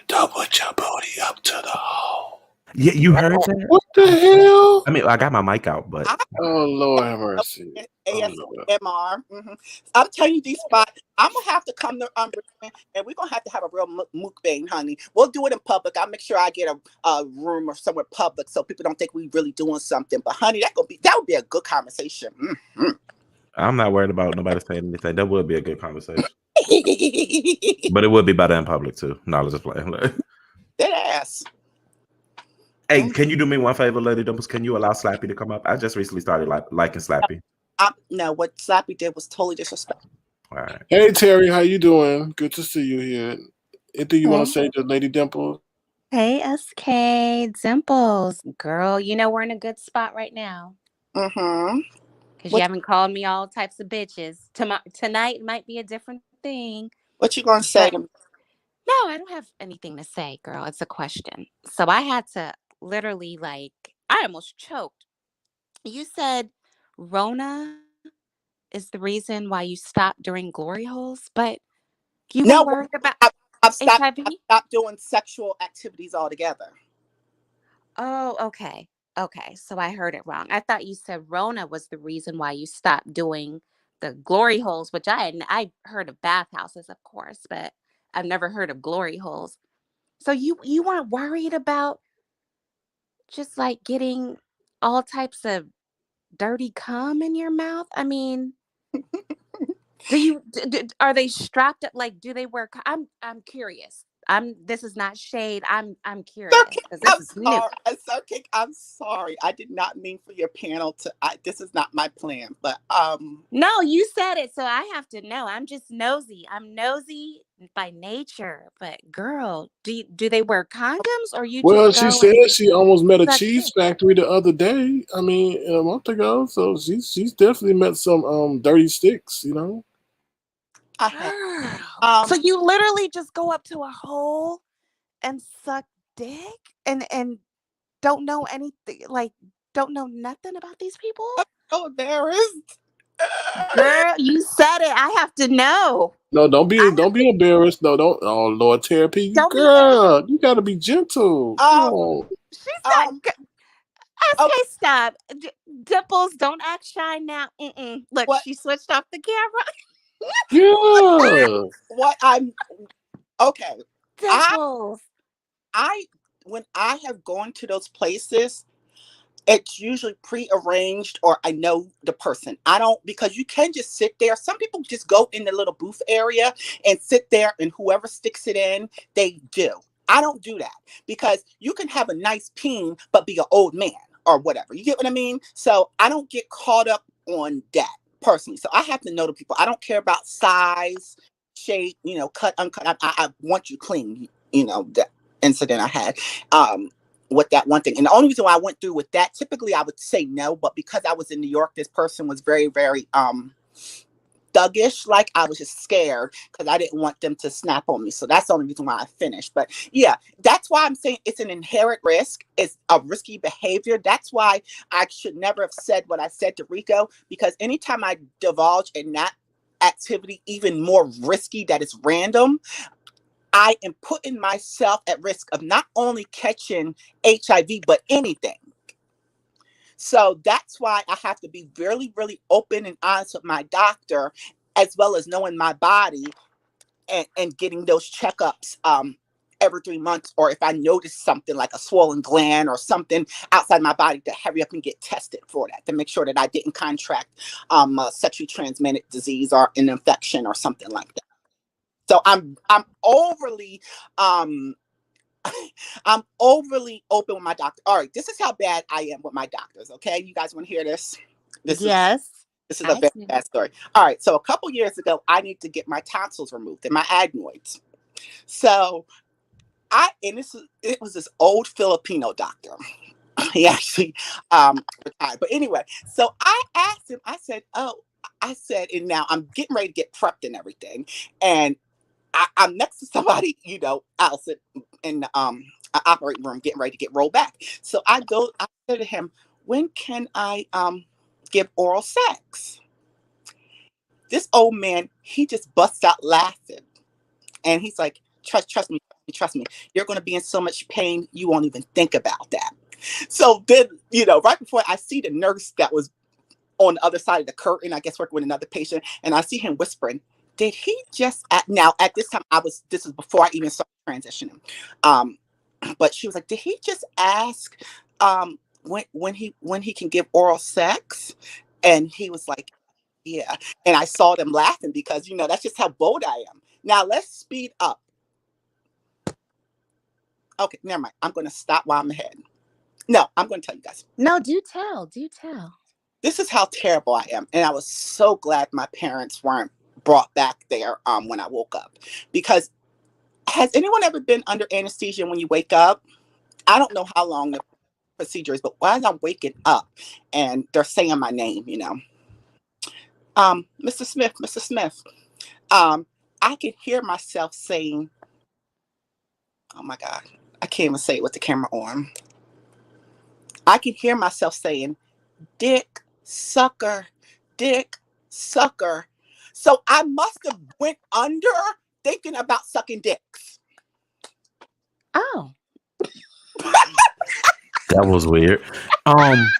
Don't put your booty up to the hole. Yeah, you heard that? What the hell? I mean, I got my mic out, but oh Lord have mercy. ASMR. I'm telling you, D-Spot, I'm gonna have to come to and we're gonna have to have a real mukbang, honey. We'll do it in public. I'll make sure I get a room or somewhere public so people don't think we really doing something. But honey, that would be a good conversation. I'm not worried about nobody saying anything. That would be a good conversation. But it would be better in public too. No, I was just playing. Dead ass. Hey, can you do me one favor, Lady Dimples? Can you allow Slappy to come up? I just recently started liking Slappy. No, what Slappy did was totally disrespectful. All right. Hey Terry, how you doing? Good to see you here. Anything you want to say to Lady Dimples? Hey SK Dimples, girl, we're in a good spot right now. Because you haven't called me all types of bitches. Tonight might be a different thing. What you gonna say to me? No, I don't have anything to say, girl. It's a question. So I had to literally like, I almost choked. You said Rona is the reason why you stopped during glory holes, but you were No, worried about I, I've stopped. I've HIV? stopped doing sexual activities altogether. Oh, okay. Okay. So I heard it wrong. I thought you said Rona was the reason why you stopped doing the glory holes, which I heard of bathhouses, of course, but I've never heard of glory holes. So you weren't worried about just like getting all types of dirty cum in your mouth? I mean, do you are they strapped up, like do they wear I'm curious. This is not shade. I'm curious Okay, because this I'm is new. sorry. It's okay. I'm sorry. I did not mean for your panel to. This is not my plan. But No, you said it, so I have to know. I'm just nosy. I'm nosy by nature. But girl, do they wear condoms or you Well, just she go said and she almost met a suck cheese dick? factory the other day. I mean, a month ago. So she's definitely met some dirty sticks. You know. I have. Girl. So Um, you literally just go up to a hole and suck dick and don't know anything, like don't know nothing about these people? I'm so embarrassed. Girl, you said it. I have to know. No, don't I have be embarrassed. No, don't. Oh Lord, therapy, you don't be girl, you got to be gentle. Come Um, on. she said um. SK, Okay. stop. Dimples, don't act shy now. Look, What? she switched off the camera. Yeah. What? I'm okay. I. Dimples. I. When I have gone to those places, it's usually pre-arranged or I know the person. I don't, because you can just sit there. Some people just go in the little booth area and sit there and whoever sticks it in, they do. I don't do that because you can have a nice peen but be an old man or whatever. You get what I mean? So I don't get caught up on that personally. So I have to know the people. I don't care about size, shape, cut, uncut. I want you clean, that incident I had. With that one thing. And the only reason why I went through with that, typically I would say no, but because I was in New York, this person was very, very thuggish. Like I was just scared because I didn't want them to snap on me. So that's the only reason why I finished. But yeah, that's why I'm saying it's an inherent risk. It's a risky behavior. That's why I should never have said what I said to Rico, because anytime I divulge in that activity, even more risky, that is random, I am putting myself at risk of not only catching HIV, but anything. So that's why I have to be really, really open and honest with my doctor, as well as knowing my body and getting those checkups every 3 months. Or if I notice something like a swollen gland or something outside my body, to hurry up and get tested for that, to make sure that I didn't contract a sexually transmitted disease or an infection or something like that. So I'm overly um I'm overly open with my doctor. All right, this is how bad I am with my doctors. Okay, you guys want to hear this? This is Yes, this is a I very do. bad story. All right, so a couple years ago, I need to get my tonsils removed and my adenoids. So it was this old Filipino doctor. He actually retired. But anyway, so I asked him. I said, "Oh, I said, and now I'm getting ready to get prepped and everything, and I'm next to somebody, else in the operating room getting ready to get rolled back. So I said to him, when can I give oral sex? This old man, he just busts out laughing. And he's like, trust me, trust me. You're going to be in so much pain, you won't even think about that. So then, right before I see the nurse that was on the other side of the curtain, I guess working with another patient, and I see him whispering, did he just now at this time this is before I even started transitioning. But she was like, did he just ask when he can give oral sex? And he was like, yeah. And I saw them laughing because that's just how bold I am. Now let's speed up. Okay, never mind. I'm gonna stop while I'm ahead. No, I'm gonna tell you guys. No, do tell. Do tell. This is how terrible I am. And I was so glad my parents weren't brought back there when I woke up. Because has anyone ever been under anesthesia when you wake up? I don't know how long the procedure is, but while I'm waking up and they're saying my name, Mr. Smith, Mr. Smith, I can hear myself saying, oh my God, I can't even say it with the camera on. I can hear myself saying, dick sucker, dick sucker. So I must have went under thinking about sucking dicks. Oh. That was weird. I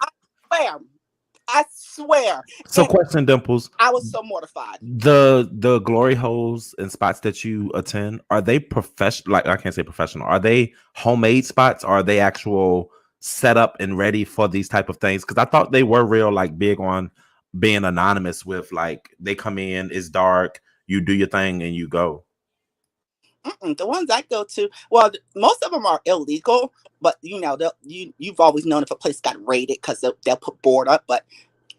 swear. So And question, Dimples. I was so mortified. The glory holes and spots that you attend, are they professional? Like, I can't say professional. Are they homemade spots? Or are they actual set up and ready for these type of things? Because I thought they were real, like, big on being anonymous with, like, they come in, it's dark, you do your thing and you go. The ones I go to, well, most of them are illegal, but you've always known if a place got raided because they'll put board up. But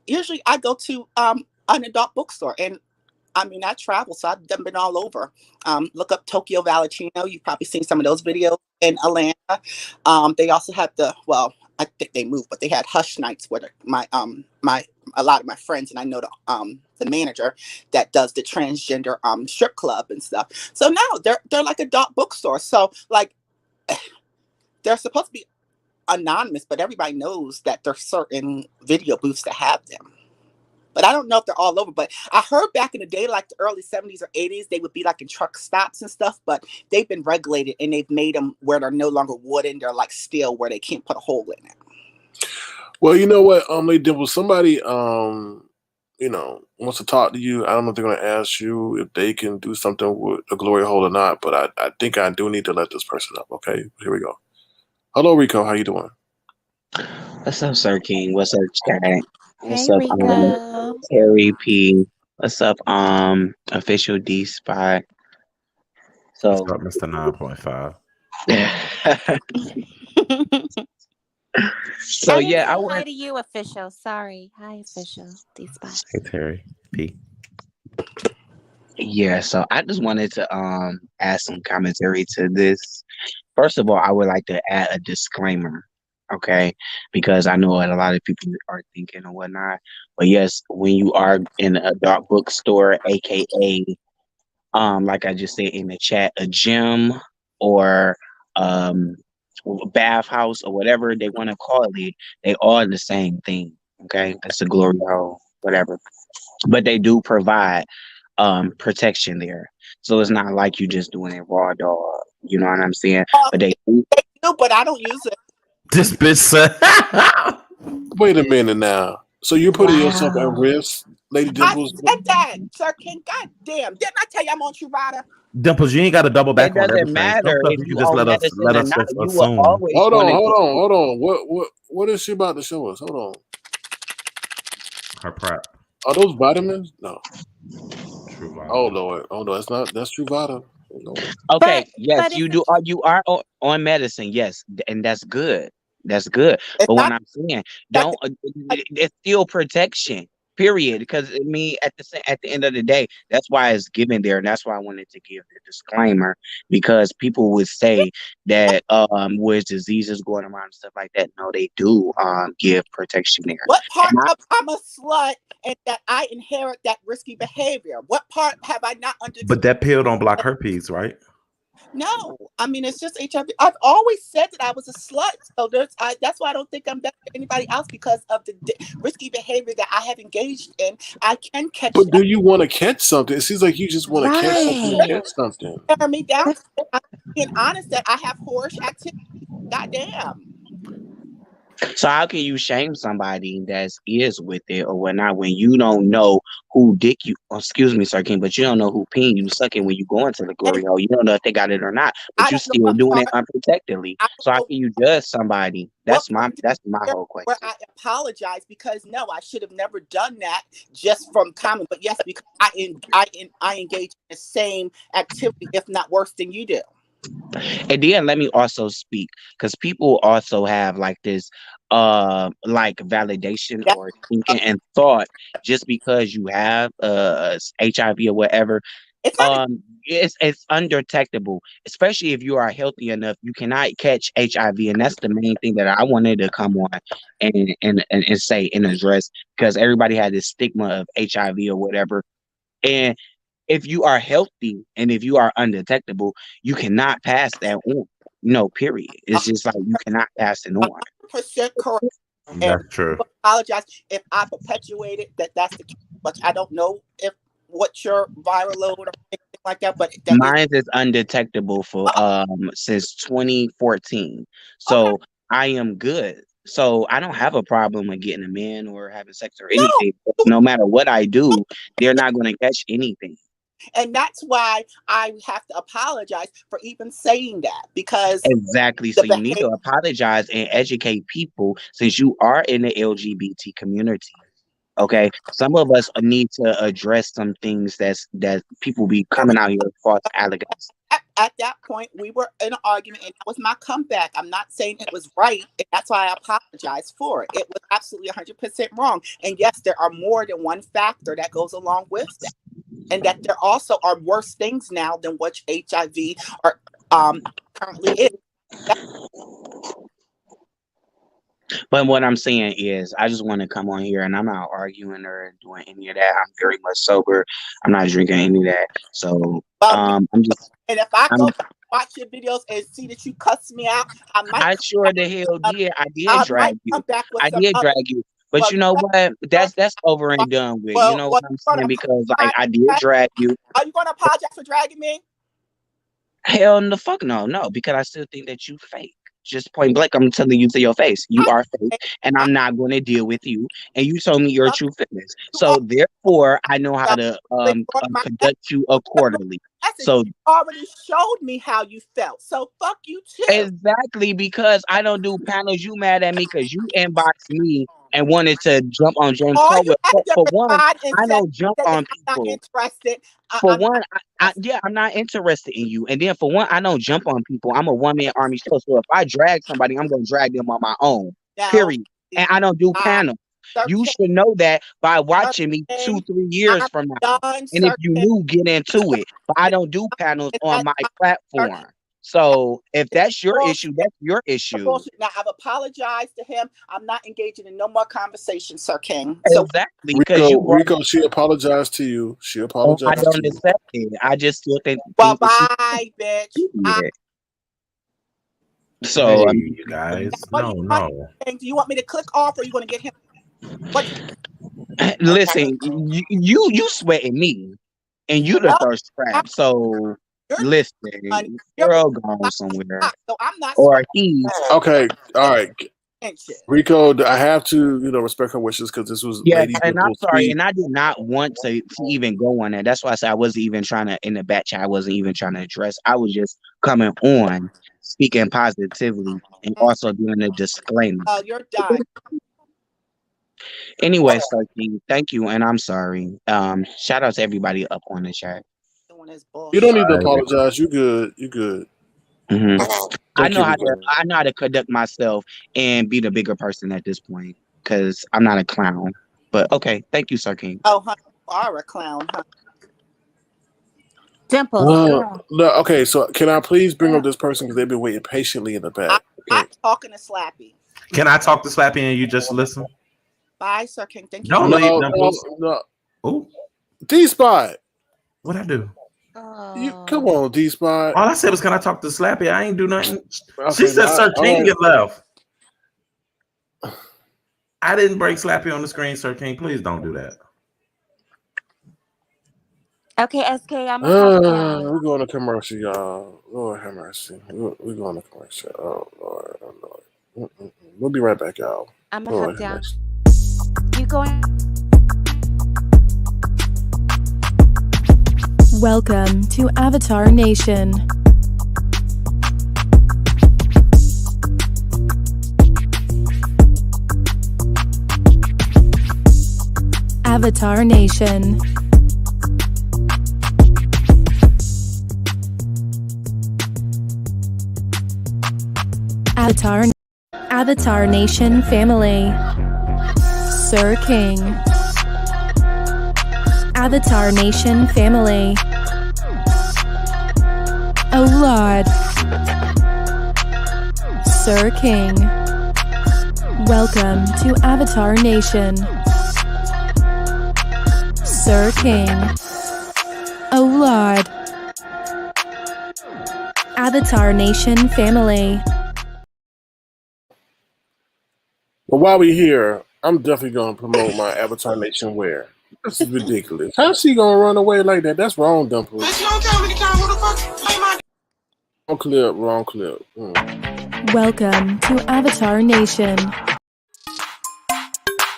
usually I go to an adult bookstore, and I mean, I travel, so I've been all over. Look up Tokyo Valentino. You've probably seen some of those videos in Atlanta. They also have I think they moved, but they had Hush Nights where a lot of my friends, and I know the manager that does the transgender strip club and stuff. So now they're like adult bookstores. So like they're supposed to be anonymous, but everybody knows that there's certain video booths that have them. But I don't know if they're all over. But I heard back in the day, like the early 70s or 80s, they would be like in truck stops and stuff. But they've been regulated, and they've made them where they're no longer wooden. They're like steel, where they can't put a hole in it. Well, you know what, Lady Dimple, somebody wants to talk to you. I don't know if they're going to ask you if they can do something with a glory hole or not, but I think I do need to let this person up. Okay, here we go. Hello, Rico. How you doing? What's up, Sir King? What's up, Chat? What's Hey, up, Rico. Harry P? What's up, Official D Spot? What's So, up, Mr. 9.5? so I didn't yeah, say I hi want. to you, Official. Sorry. Hi, Official. These spots. Hey, Terry P. Yeah, so I just wanted to add some commentary to this. First of all, I would like to add a disclaimer, okay? Because I know what a lot of people are thinking and whatnot. But yes, when you are in a dark bookstore, aka like I just said in the chat, a gym or um bathhouse or whatever they want to call it, they all the same thing. Okay. It's a glory hole, whatever. But they do provide protection there. So it's not like you just doing it raw dog. You know what I'm saying? But they do. They do, but I don't use it. This bitch said. Wait a minute now. So you're putting yourself at Wow. risk, Lady I Dimples? said that, Sir King. God damn. Didn't I tell you I'm on Truvada? Dimples, you ain't got to double It back on doesn't everything. Some matter stuff if you can you just own medicine let or us not. just You will assume. always Hold want on, to hold get. on, hold on. What is she about to show us? Hold on. Her prep. Are those vitamins? No. True Oh vibe. Lord. Oh no, that's True Vita. Oh, Lord. Okay, But yes, it's you do. You are on medicine, yes, and that's good. That's good. It's But when not I'm saying, that. don't, it's still protection. Period. Because I mean, at the end of the day, that's why it's given there, and that's why I wanted to give the disclaimer because people would say that where's diseases going around and stuff like that. No, they do give protection there. What part And I, of I'm a slut and that I inherit that risky behavior? What part have I not understood? But that pill don't block herpes, right? No, I mean it's just HIV. I've always said that I was a slut, so that's why I don't think I'm better than anybody else because of the risky behavior that I have engaged in. I can catch But do that. you want to catch something? It seems like you just want to catch something and right. catch something. Tear me down. I'm being honest that I have whorish activity. Goddamn. so how can you shame somebody that is with it or whatnot when you don't know who dick you? Excuse me, Sir King, but you don't know who peen you sucking when you go into the And glory hole. You don't know if they got it or not, but I you don't know still what doing part. it unprotectedly. I So how don't know can you judge somebody? what That's my part did that's my I hear whole where question. I apologize because no, I should have never done that just from common. But yes, because I engage in the same activity, if not worse than you do. And then let me also speak because people also have like this like validation That or thinking and thought just because you have HIV or whatever. it's not. It's undetectable, especially if you are healthy enough. You cannot catch HIV, and that's the main thing that I wanted to come on and say and address because everybody had this stigma of HIV or whatever. And if you are healthy and if you are undetectable, you cannot pass that on. No, period. It's just like you cannot pass it on. 100% correct. And That's true. I apologize if I perpetuated that's the case, but I don't know if what's your viral load or anything like that. But mine is undetectable for since 2014. So okay. I am good. So I don't have a problem with getting a man or having sex or No. anything. No matter what I do, they're not going to catch anything. And that's why I have to apologize for even saying that, because exactly. So you need to apologize and educate people since you are in the LGBT community. Okay, some of us need to address some things that people be coming out here with false allegations. At that point, we were in an argument, and that was my comeback. I'm not saying it was right, and that's why I apologize for it. It was absolutely 100% wrong. And yes, there are more than one factor that goes along with that, and that there also are worse things now than what HIV or currently is. But what I'm saying is, I just want to come on here, and I'm not arguing or doing any of that. I'm very much sober. I'm not drinking any of that. So I'm just. And if I go watch your videos and see that you cuss me out, I sure the hell did. I did drag you. I did drag you. But you know what? That's over and done with. You know what I'm saying? Because I did drag you. Are you going to apologize for dragging me? Hell the fuck no, because I still think that you fake. Just point blank, I'm telling you to your face, you are fake, and I'm not going to deal with you. And you told me your true feelings, so therefore I know how to conduct you accordingly. So you already showed me how you felt, so fuck you too. Exactly, because I don't do panels. You mad at me because you inboxed me and wanted to jump on James Caldwell. For one, I don't jump on people. I'm not interested. For one, I'm not interested in you. And then for one, I don't jump on people. I'm a one-man army show. So if I drag somebody, I'm going to drag them on my own, period. And I don't do panels. You should know that by watching me 2-3 years from now. And if you knew, get into it. But I don't do panels on my platform. So if that's your issue, that's your issue. Now I've apologized to him. I'm not engaging in no more conversation, Sir King. So exactly, because Rico, she apologized to you. She apologized. I don't accept it. I just still think. Well, bye, bitch. So hey, you guys, no. Do you want me to click off, or are you going to get him? What? Listen, you sweating me, and you the first trap. So. Listen, girl gone somewhere. So I'm not. Or he's okay. All right, Rico. I have to, respect her wishes because this was. Yeah, and I'm sorry, and I did not want to even go on that. That's why I said I wasn't even trying to in the back chat. I wasn't even trying to address. I was just coming on, speaking positively, and also doing a disclaimer. Oh, you're done. Anyway, Starkey, thank you, and I'm sorry. Shout out to everybody up on the chat. You don't need to apologize. You good. You good. Mm-hmm. I know how to conduct myself and be the bigger person at this point because I'm not a clown. But okay, thank you, Sir King. Oh, you are a clown, huh? Dimple. No, okay, so can I please bring up this person because they've been waiting patiently in the back? I'm talking to Slappy. Can I talk to Slappy and you just listen? Bye, Sir King. Thank you. Don't leave, Dimples. No. Oh, D-Spot. What'd I do? You come on, D-Spot. All I said was, "Can I talk to Slappy?" I ain't do nothing. Okay, she said, "Sir King, you left." left. I didn't break Slappy on the screen, Sir King. Please don't do that. Okay, SK, I'm we're going to commercial, y'all. Lord have mercy. We're going to commercial. Oh Lord, oh Lord. We'll be right back, y'all. I'm gonna hop down. You going? Welcome to Avatar Nation. Avatar Nation. Avatar Nation family. Sir King. Avatar Nation family. Oh Lord. Sir King. Welcome to Avatar Nation. Sir King. Oh Lord. Avatar Nation family. But while we're here, I'm definitely going to promote my Avatar Nation wear. This is ridiculous. How's she going to run away like that? That's wrong, Dimples. Wrong clip, wrong clip. Welcome to Avatar Nation.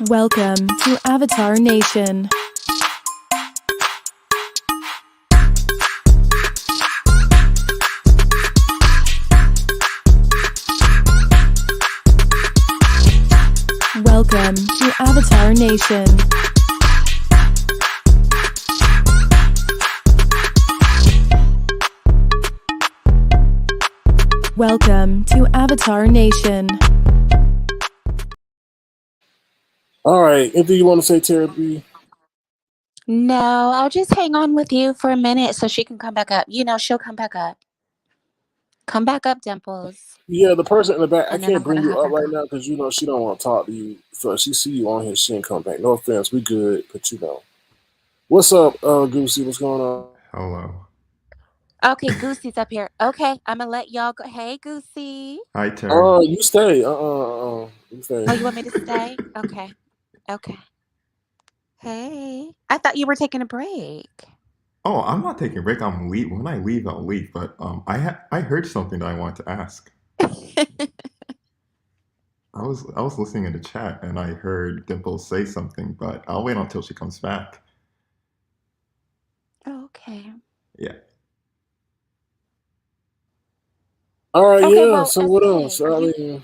Welcome to Avatar Nation. Welcome to Avatar Nation. Welcome to Avatar Nation. All right. Anything you want to say, Terry B? No, I'll just hang on with you for a minute so she can come back up. She'll come back up. Come back up, Dimples. Yeah, the person in the back, I And then can't I'm bring gonna you hop up back right on. now because she don't want to talk to you. So if she see you on here, she ain't come back. No offense, we good, but what's up, Goosey? What's going on? Hello. Okay, Goosey's up here. Okay, I'm gonna let y'all go. Hey, Goosey. Hi, Terry. You stay. You stay. Oh, you want me to stay? Okay. Okay. Hey, I thought you were taking a break. Oh, I'm not taking a break. I'm leave. When I leave, I'll leave. But I heard something that I wanted to ask. I was listening in the chat and I heard Dimple say something, but I'll wait until she comes back. Okay. Yeah. All right, Okay. yeah. Well, So what else? I mean,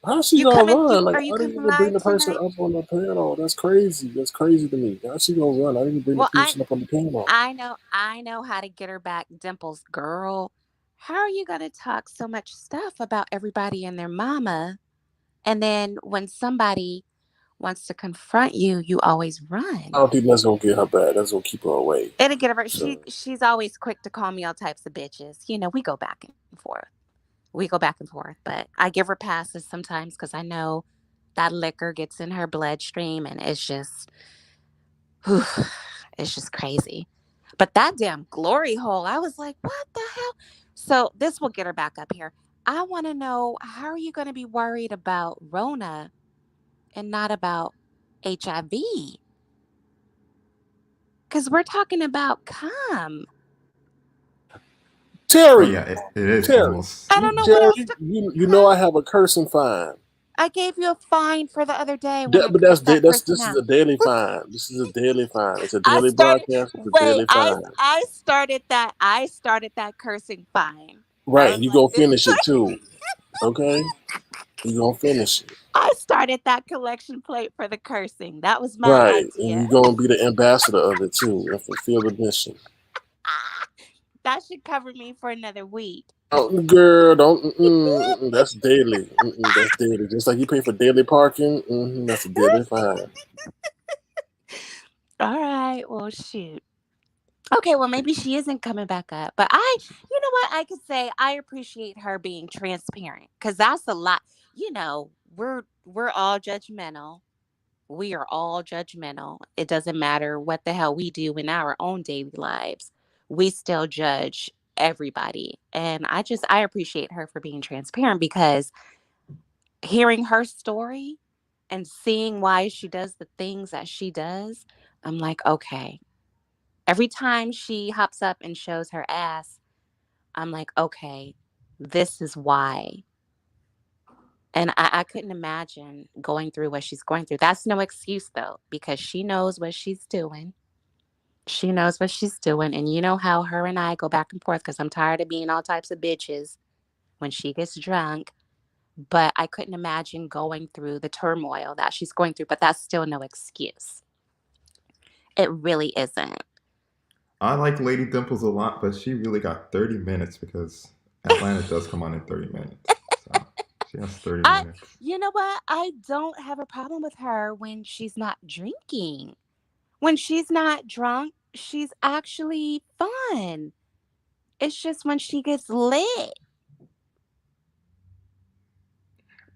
how's she you gonna coming run? through? Like, Are you I didn't coming even bring live the person tonight? up on the panel. That's crazy. That's crazy to me. How's she gonna run? I didn't even bring the Well, person up on the panel. I know how to get her back, Dimples girl. How are you gonna talk so much stuff about everybody and their mama, and then when somebody wants to confront you, you always I run? don't think that's gonna get her back. That's gonna keep her away. It'll get her. So She's always quick to call me all types of bitches. We go back and forth. We go back and forth, but I give her passes sometimes because I know that liquor gets in her bloodstream, and whew, it's just crazy. But that damn glory hole, I was like, what the hell? So this will get her back up here. I want to know, how are you going to be worried about Rona and not about HIV? Because we're talking about cum. Oh Terry, yeah, it is Terry, almost. I don't know what else Terry, to. you know Huh? I have a cursing fine. I gave you a fine for the other day when I But cursed that that's person this is out. a daily fine. This is a daily fine. It's a I daily started. broadcast. It's a Wait, daily fine. I started that. I started that cursing fine. I Right, was you like, gonna this is. finish it too. Okay, you gonna finish it. I started that collection plate for the cursing. That was my Right, and idea. you gonna be the ambassador of it too and fulfill the mission. That should cover me for another week. Oh, girl, don't. That's daily. That's daily. Just like you pay for daily parking. That's a daily fine. All right. Well, shoot. Okay. Well, maybe she isn't coming back up. But you know what? I could say I appreciate her being transparent because that's a lot. We're all judgmental. We are all judgmental. It doesn't matter what the hell we do in our own daily lives. We still judge everybody. And I appreciate her for being transparent because hearing her story and seeing why she does the things that she does, I'm like, okay. Every time she hops up and shows her ass, I'm like, okay, this is why. And I couldn't imagine going through what she's going through. That's no excuse, though, because she knows what she's doing. She knows what she's doing. And you know how her and I go back and forth because I'm tired of being all types of bitches when she gets drunk. But I couldn't imagine going through the turmoil that she's going through. But that's still no excuse. It really isn't. I like Lady Dimples a lot, but she really got 30 minutes because Atlanta does come on in 30 minutes. So she has 30 minutes. You know what? I don't have a problem with her when she's not drinking. When she's not drunk, she's actually fun. It's just when she gets lit.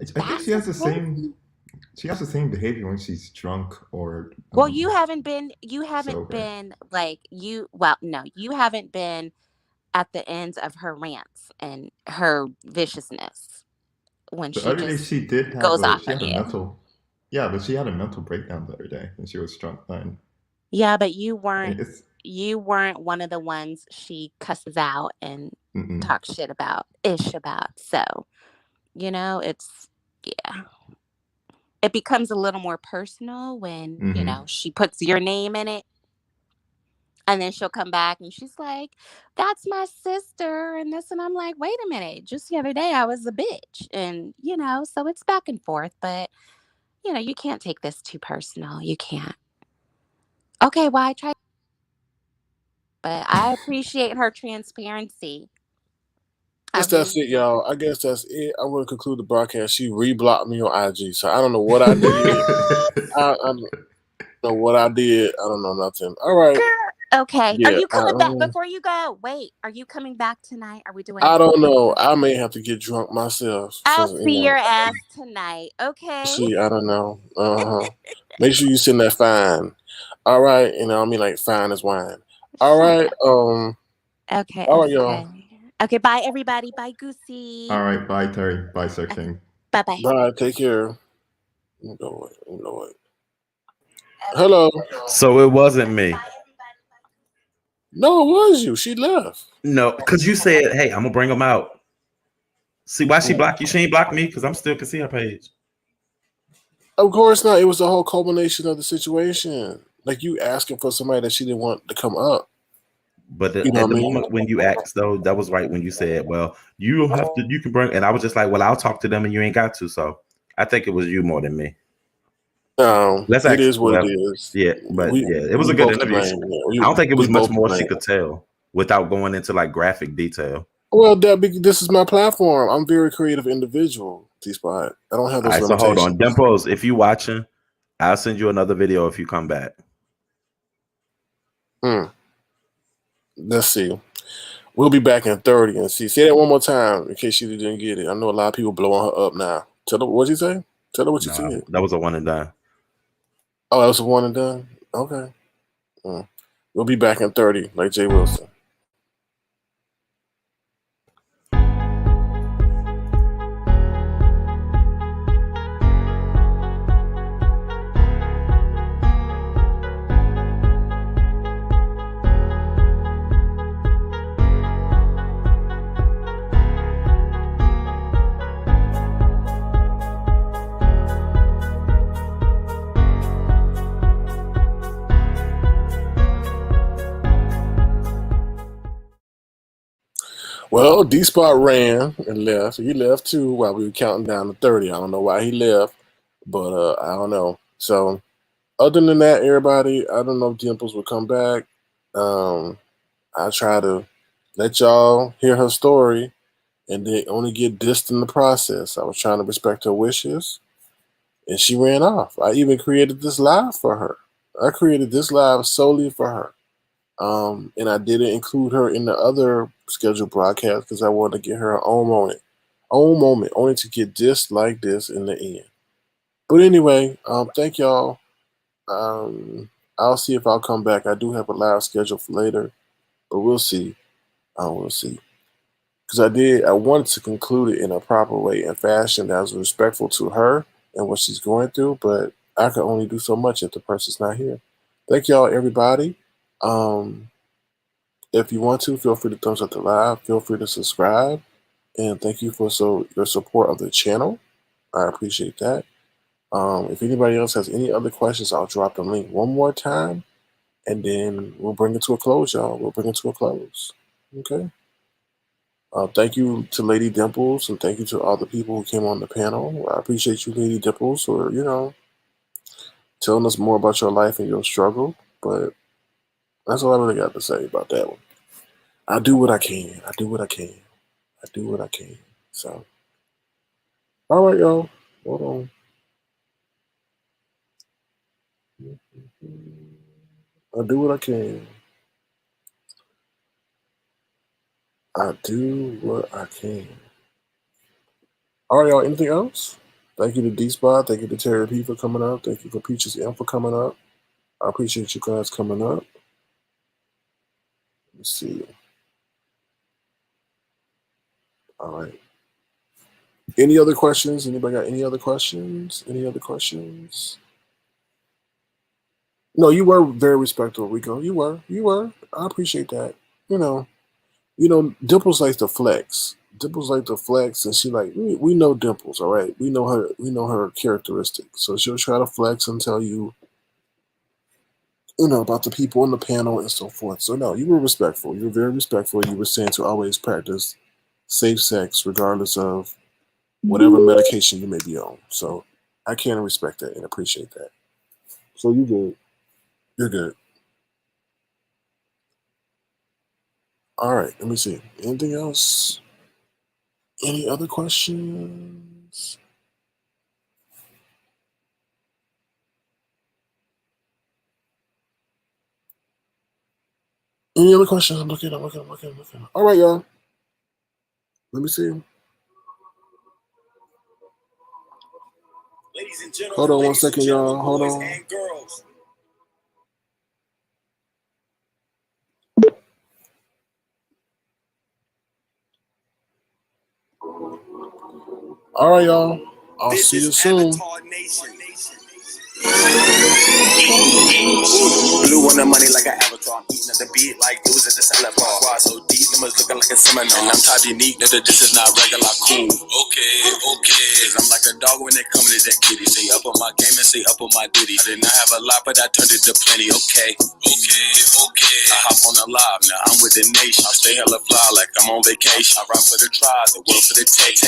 I think That's what's crazy. she has the same behavior when she's drunk or Well, you haven't sober. been like you well, no, you haven't been at the end of her rants and her viciousness when The she other day just she did have goes a off she on had a you. mental yeah, but she had a mental breakdown the other day and she was drunk then. Yeah, but It's you weren't one of the ones she cusses out and mm-mm. talks shit about, ish about. So, it's yeah. It becomes a little more personal when, Mm-hmm. she puts your name in it. And then she'll come back and she's like, that's my sister and this. And I'm like, wait a minute. Just the other day I was a bitch. And, so it's back and forth. But, you can't take this too personal. You can't. Okay, well, I tried. But I appreciate her transparency. I Guess that's really it, do. y'all. I guess that's it. I'm going to conclude the broadcast. She reblocked me on IG, so I don't know what I did. I don't know what I did. I don't know nothing. All right. Girl, okay. Are Yeah. you coming back before you go? Wait, are you coming back tonight? Are we doing a I don't know. podcast? I may have to get drunk myself. I'll So, see your ass tonight. Okay. see, I don't know. Make sure you send that fine. All right. I mean, like, fine as wine. All Shut right. up. Okay, All right, y'all. okay. Okay, bye everybody. Bye Goosey. All right, bye Terry. Bye Sir Okay. King. Bye-bye. Bye. Take care. You know it. You know it. Hello. So it wasn't me. No, it was you. She left. No, because you said, "Hey, I'm gonna bring them out." See why she blocked you? She ain't blocked me because I'm still can see her page. Of course not. It was the whole culmination of the situation. Like you asking for somebody that she didn't want to come up. But You know at what the I mean? moment when you asked, though, that was right when you said, "Well, you have to, you can bring," and I was just like, "Well, I'll talk to them, and you ain't got to." So I think it was you more than me. No, Let's it ask. is what it Well, is. yeah, but We yeah, it was we a good both to interview. blame. I don't think it We was much both to more she blame. could tell without going into like graphic detail. Well, this is my platform. I'm a very creative individual. T-Spot. I don't have All those right, so hold on, limitations. Dimples. If you watching, I'll send you another video if you come back. Let's see. We'll be back in 30 and see. Say that one more time in case she didn't get it. I know a lot of people blowing her up now. Tell her what you say. Tell her what you No, said. that was a one and done. Oh, that was a one and done. Okay. We'll be back in 30, like Jay Wilson. Well, D Spot ran and left. He left too while we were counting down to 30. I don't know why he left, but I don't know. So, other than that, everybody, I don't know if Dimples will come back. I try to let y'all hear her story and then only get dissed in the process. I was trying to respect her wishes and she ran off. I even created this live for her. I created this live solely for her. And I didn't include her in the other scheduled broadcast because I wanted to get her own moment, only to get just like this in the end. But anyway, thank y'all. I'll see if I'll come back. I do have a live schedule for later, but we'll see. We'll see. Because I wanted to conclude it in a proper way and fashion that was respectful to her and what she's going through, but I can only do so much if the person's not here. Thank y'all, everybody. If you want to, feel free to thumbs up the live. Feel free to subscribe. And thank you for your support of the channel. I appreciate that. If anybody else has any other questions, I'll drop the link one more time. And then we'll bring it to a close, y'all. We'll bring it to a close. Okay. Thank you to Lady Dimples, and thank you to all the people who came on the panel. I appreciate you, Lady Dimples, for, telling us more about your life and your struggle. But that's all I really got to say about that one. I do what I can. I do what I can. I do what I can. So, all right, y'all. Hold on. I do what I can. I do what I can. All right, y'all. Anything else? Thank you to D Spot. Thank you to Terry P for coming up. Thank you for Peaches M for coming up. I appreciate you guys coming up. Let's see. All right. Any other questions? Anybody got any other questions? Any other questions? No, you were very respectful, Rico. You were. I appreciate that. You know, Dimples likes to flex. Dimples like to flex, and she like we know Dimples, all right. We know her. We know her characteristics. So she'll try to flex and tell you, about the people on the panel and so forth. So no, you were respectful. You were very respectful. You were saying to always practice safe sex, regardless of whatever medication you may be on. So I can respect that and appreciate that. So you good. You're good. All right, let me see. Anything else? Any other questions? Any other questions? I'm looking. All right, y'all. Let me see. Ladies and gentlemen, hold on 1 second, y'all. Hold on. And girls. All right, y'all. I'll see you soon. Blue on the money like an avatar. Eating at the beat like it was at the salad bar. Why so deep, numbers looking like a seminar. And I'm tired unique, nigga, this is not regular cool. Okay. Cause I'm like a dog when they come to that kitty. Say up on my game and say up on my ditty. I did not have a lot, but I turned it to plenty. Okay. I hop on the live, now I'm with the nation. I stay hella fly like I'm on vacation. I run for the tribe, the world for the take.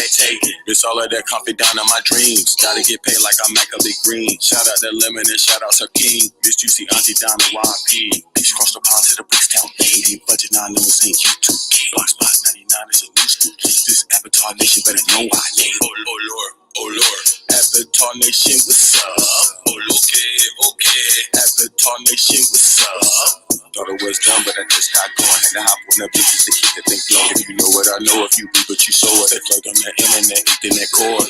It's all of that comfy down in my dreams. Gotta get paid like I'm Macaulay Green. Shout out to Lemon and shout out to King. Miss Juicy Auntie down the YP. Peace cross the pond to the Brickstown. Ain't budget 9 numbers ain't YouTube. Block spot 99 is a new school. This Avatar Nation better know I name. Oh Lord. Avatar Nation, what's up? Okay. Avatar Nation, what's up? Thought it was done, but I just got going. Had to hop on the bitches to keep the thing flowing. You know what I know if you read what you saw it. It's like on the internet, Ethernet cord.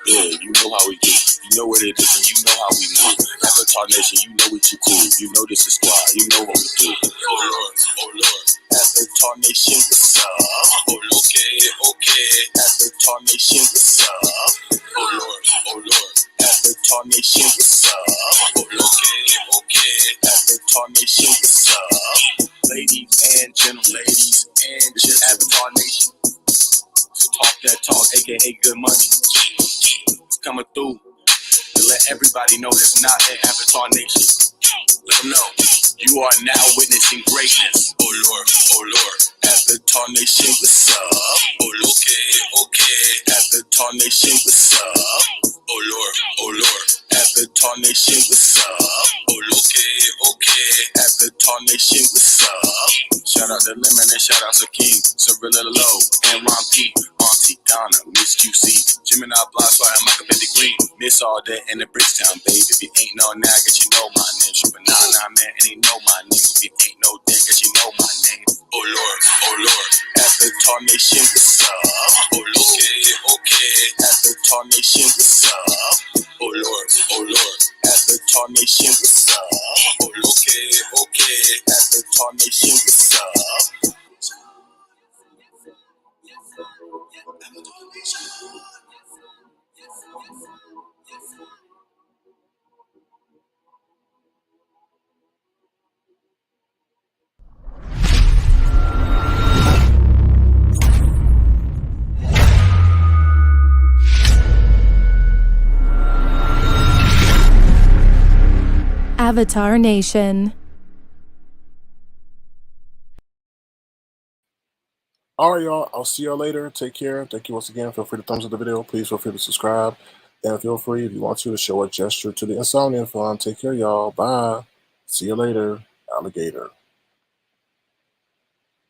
Yeah, you know how we do. You know what it is, and you know how we move. Avatar Nation, you know we too cool. You know this is squad. You know what we do. Oh Lord. Avatar Nation, what's up? Okay. Avatar Nation, what's up? Oh Lord. Avatar Nation, what's up? Okay. Avatar Nation, what's up? Ladies and gentlemen, Avatar Nation. Talk that talk, aka good money. It's coming through to let everybody know that's not an Avatar Nation. Let them know you are now witnessing greatness. Oh Lord. Avatar Nation, what's up? Okay. Avatar Nation, what's up? Oh Lord. Avatar Nation, what's up? Okay. Avatar Nation, what's up? Shout out to Lemon and shout out to King, Cirilla Low, and Ron P, Auntie Donna, Miss QC, Gemini Blast, Fire, Michael Bendy Green, Miss All Day in the Brickstown, babe. If you ain't no now, guess you know my name. Triple 99, man, and he know my name. If you ain't no then, guess you know my name. Oh Lord. Avatar Nation, what's up? Okay. Avatar Nation, what's up? Oh Lord. Avatar Nation, what's up? Okay. Avatar Nation, what's up? Avatar Nation. All right, y'all. I'll see y'all later. Take care. Thank you once again. Feel free to thumbs up the video. Please feel free to subscribe. And feel free, if you want to show a gesture to the Insomnia Fund. Take care, y'all. Bye. See you later, alligator.